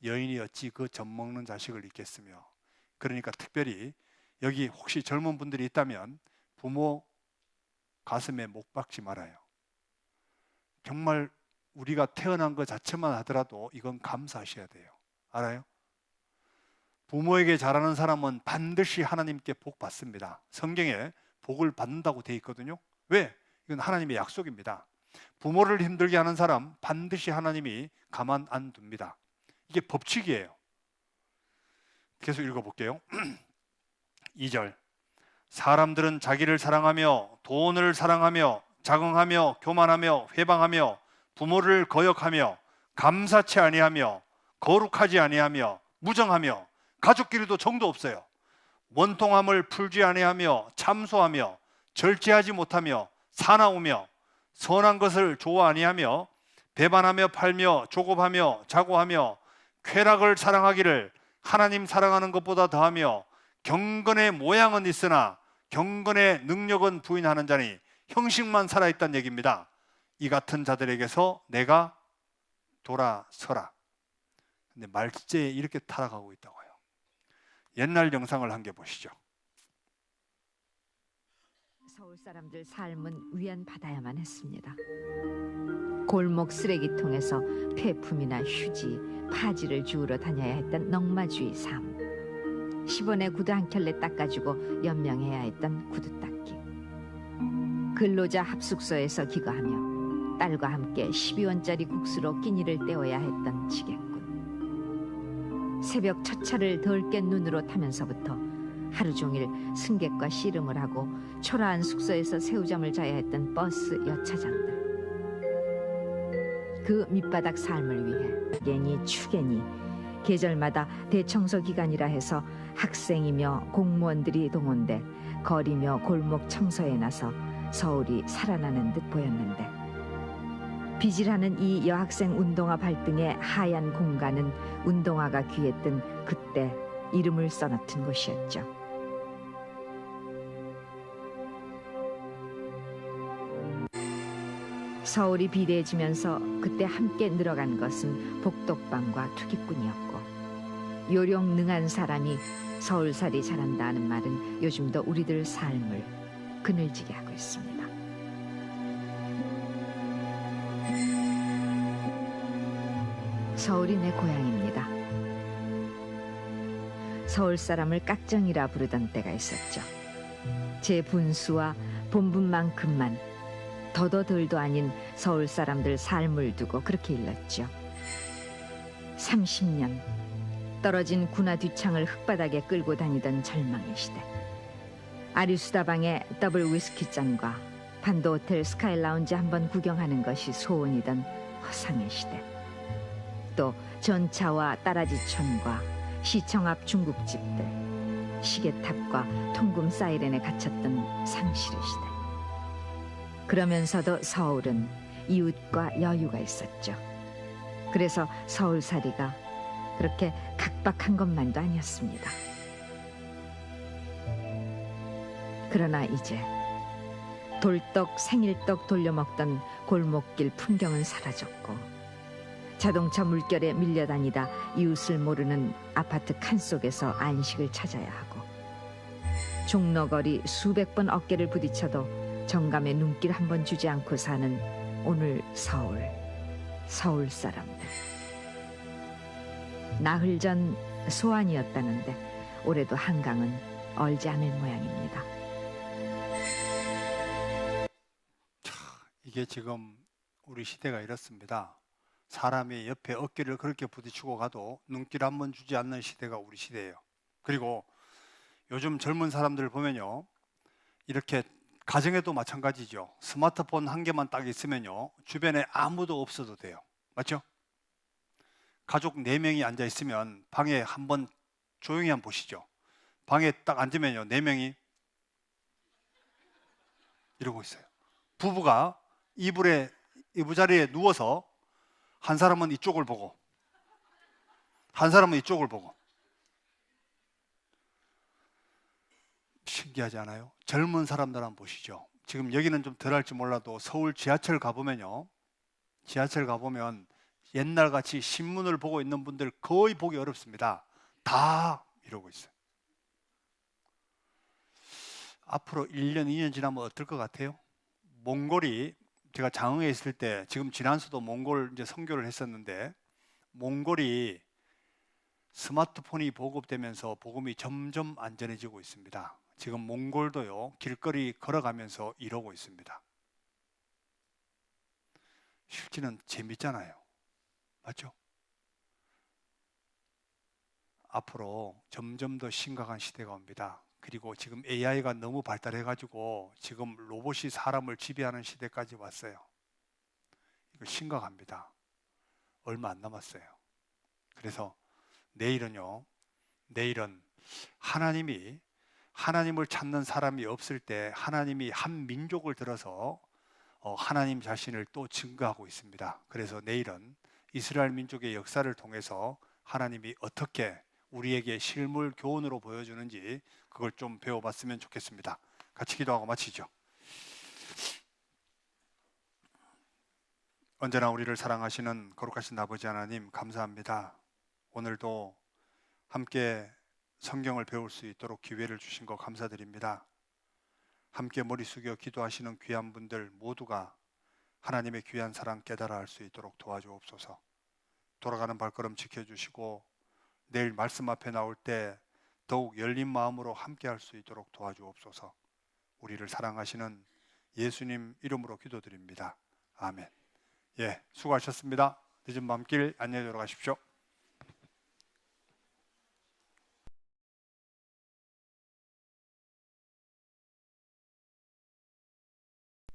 여인이 어찌 그 젖 먹는 자식을 잊겠으며. 그러니까 특별히 여기 혹시 젊은 분들이 있다면 부모 가슴에 못 박지 말아요. 정말 우리가 태어난 것 자체만 하더라도 이건 감사하셔야 돼요. 알아요? 부모에게 잘하는 사람은 반드시 하나님께 복 받습니다. 성경에 복을 받는다고 되어 있거든요. 왜? 이건 하나님의 약속입니다. 부모를 힘들게 하는 사람 반드시 하나님이 가만 안 둡니다. 이게 법칙이에요. 계속 읽어볼게요. 2절. 사람들은 자기를 사랑하며 돈을 사랑하며 자긍하며 교만하며 회방하며 부모를 거역하며 감사치 아니하며 거룩하지 아니하며 무정하며 가족끼리도 정도 없어요. 원통함을 풀지 아니하며 참소하며 절제하지 못하며 사나우며 선한 것을 좋아 아니하며 배반하며 팔며 조급하며 자고하며 쾌락을 사랑하기를 하나님 사랑하는 것보다 더하며 경건의 모양은 있으나 경건의 능력은 부인하는 자니 형식만 살아있다는 얘기입니다. 이 같은 자들에게서 내가 돌아서라. 근데 말재에 이렇게 타락하고 있다고 해요. 옛날 영상을 한 개 보시죠. 서울 사람들 삶은 위안받아야만 했습니다. 골목 쓰레기통에서 폐품이나 휴지, 파지를 주우러 다녀야 했던 넝마주의 삶. 10원에 구두 한 켤레 닦아주고 연명해야 했던 구두 닦기. 근로자 합숙소에서 기거하며 딸과 함께 12원짜리 국수로 끼니를 때워야 했던 지게꾼. 새벽 첫 차를 덜 깬 눈으로 타면서부터 하루 종일 승객과 씨름을 하고 초라한 숙소에서 새우잠을 자야 했던 버스 여차장들. 그 밑바닥 삶을 위해 갱이 추갱이 계절마다 대청소 기간이라 해서 학생이며 공무원들이 동원돼 거리며 골목 청소에 나서 서울이 살아나는 듯 보였는데, 비질하는 이 여학생 운동화 발등의 하얀 공간은 운동화가 귀했던 그때 이름을 써놓던 곳이었죠. 서울이 비대해지면서 그때 함께 늘어간 것은 복덕방과 투기꾼이었고, 요령능한 사람이 서울살이 잘한다 하는 말은 요즘도 우리들 삶을 그늘지게 하고 있습니다. 서울이 내 고향입니다. 서울 사람을 깍정이라 부르던 때가 있었죠. 제 분수와 본분만큼만 더도 덜도 아닌 서울 사람들 삶을 두고 그렇게 일렀죠. 30년 떨어진 군화 뒤창을 흙바닥에 끌고 다니던 절망의 시대. 아리수다방의 더블 위스키 잔과 판도 호텔 스카이 라운지 한번 구경하는 것이 소원이던 허상의 시대. 또 전차와 따라지촌과 시청 앞 중국집들, 시계탑과 통금 사이렌에 갇혔던 상실의 시대. 그러면서도 서울은 이웃과 여유가 있었죠. 그래서 서울살이가 그렇게 각박한 것만도 아니었습니다. 그러나 이제 돌떡 생일떡 돌려먹던 골목길 풍경은 사라졌고, 자동차 물결에 밀려다니다 이웃을 모르는 아파트 칸속에서 안식을 찾아야 하고, 종로거리 수백 번 어깨를 부딪혀도 정감에 눈길 한 번 주지 않고 사는 오늘 서울 사람들. 나흘 전 소환이었다는데 올해도 한강은 얼지 않을 모양입니다. 이게 지금 우리 시대가 이렇습니다. 사람이 옆에 어깨를 그렇게 부딪히고 가도 눈길 한 번 주지 않는 시대가 우리 시대예요. 그리고 요즘 젊은 사람들 보면요, 이렇게 가정에도 마찬가지죠. 스마트폰 한 개만 딱 있으면요, 주변에 아무도 없어도 돼요. 맞죠? 가족 4명이 앉아 있으면 방에 한번 조용히 한번 보시죠. 방에 딱 앉으면요, 4명이 이러고 있어요. 부부가 이부자리에 누워서 한 사람은 이쪽을 보고 한 사람은 이쪽을 보고. 신기하지 않아요? 젊은 사람들 한번 보시죠. 지금 여기는 좀 덜할지 몰라도 서울 지하철 가보면요, 지하철 가보면 옛날같이 신문을 보고 있는 분들 거의 보기 어렵습니다. 다 이러고 있어요. 앞으로 1년, 2년 지나면 어떨 것 같아요? 몽골이 제가 장흥에 있을 때 지금 지난주도 몽골 이제 선교를 했었는데 몽골이 스마트폰이 보급되면서 복음이 점점 안전해지고 있습니다. 지금 몽골도요 길거리 걸어가면서 이러고 있습니다. 실제는 재밌잖아요. 맞죠? 앞으로 점점 더 심각한 시대가 옵니다. 그리고 지금 AI가 너무 발달해가지고 지금 로봇이 사람을 지배하는 시대까지 왔어요. 이거 심각합니다. 얼마 안 남았어요. 그래서 내일은 하나님을 찾는 사람이 없을 때 하나님이 한 민족을 들어서 하나님 자신을 또 증거하고 있습니다. 그래서 내일은 이스라엘 민족의 역사를 통해서 하나님이 어떻게 우리에게 실물 교훈으로 보여주는지 그걸 좀 배워봤으면 좋겠습니다. 같이 기도하고 마치죠. 언제나 우리를 사랑하시는 거룩하신 아버지 하나님 감사합니다. 오늘도 함께 성경을 배울 수 있도록 기회를 주신 거 감사드립니다. 함께 머리 숙여 기도하시는 귀한 분들 모두가 하나님의 귀한 사랑 깨달아 알 수 있도록 도와주옵소서. 돌아가는 발걸음 지켜주시고 내일 말씀 앞에 나올 때 더욱 열린 마음으로 함께 할 수 있도록 도와주옵소서. 우리를 사랑하시는 예수님 이름으로 기도드립니다. 아멘. 예, 수고하셨습니다. 늦은 밤길 안녕히 들어가십시오.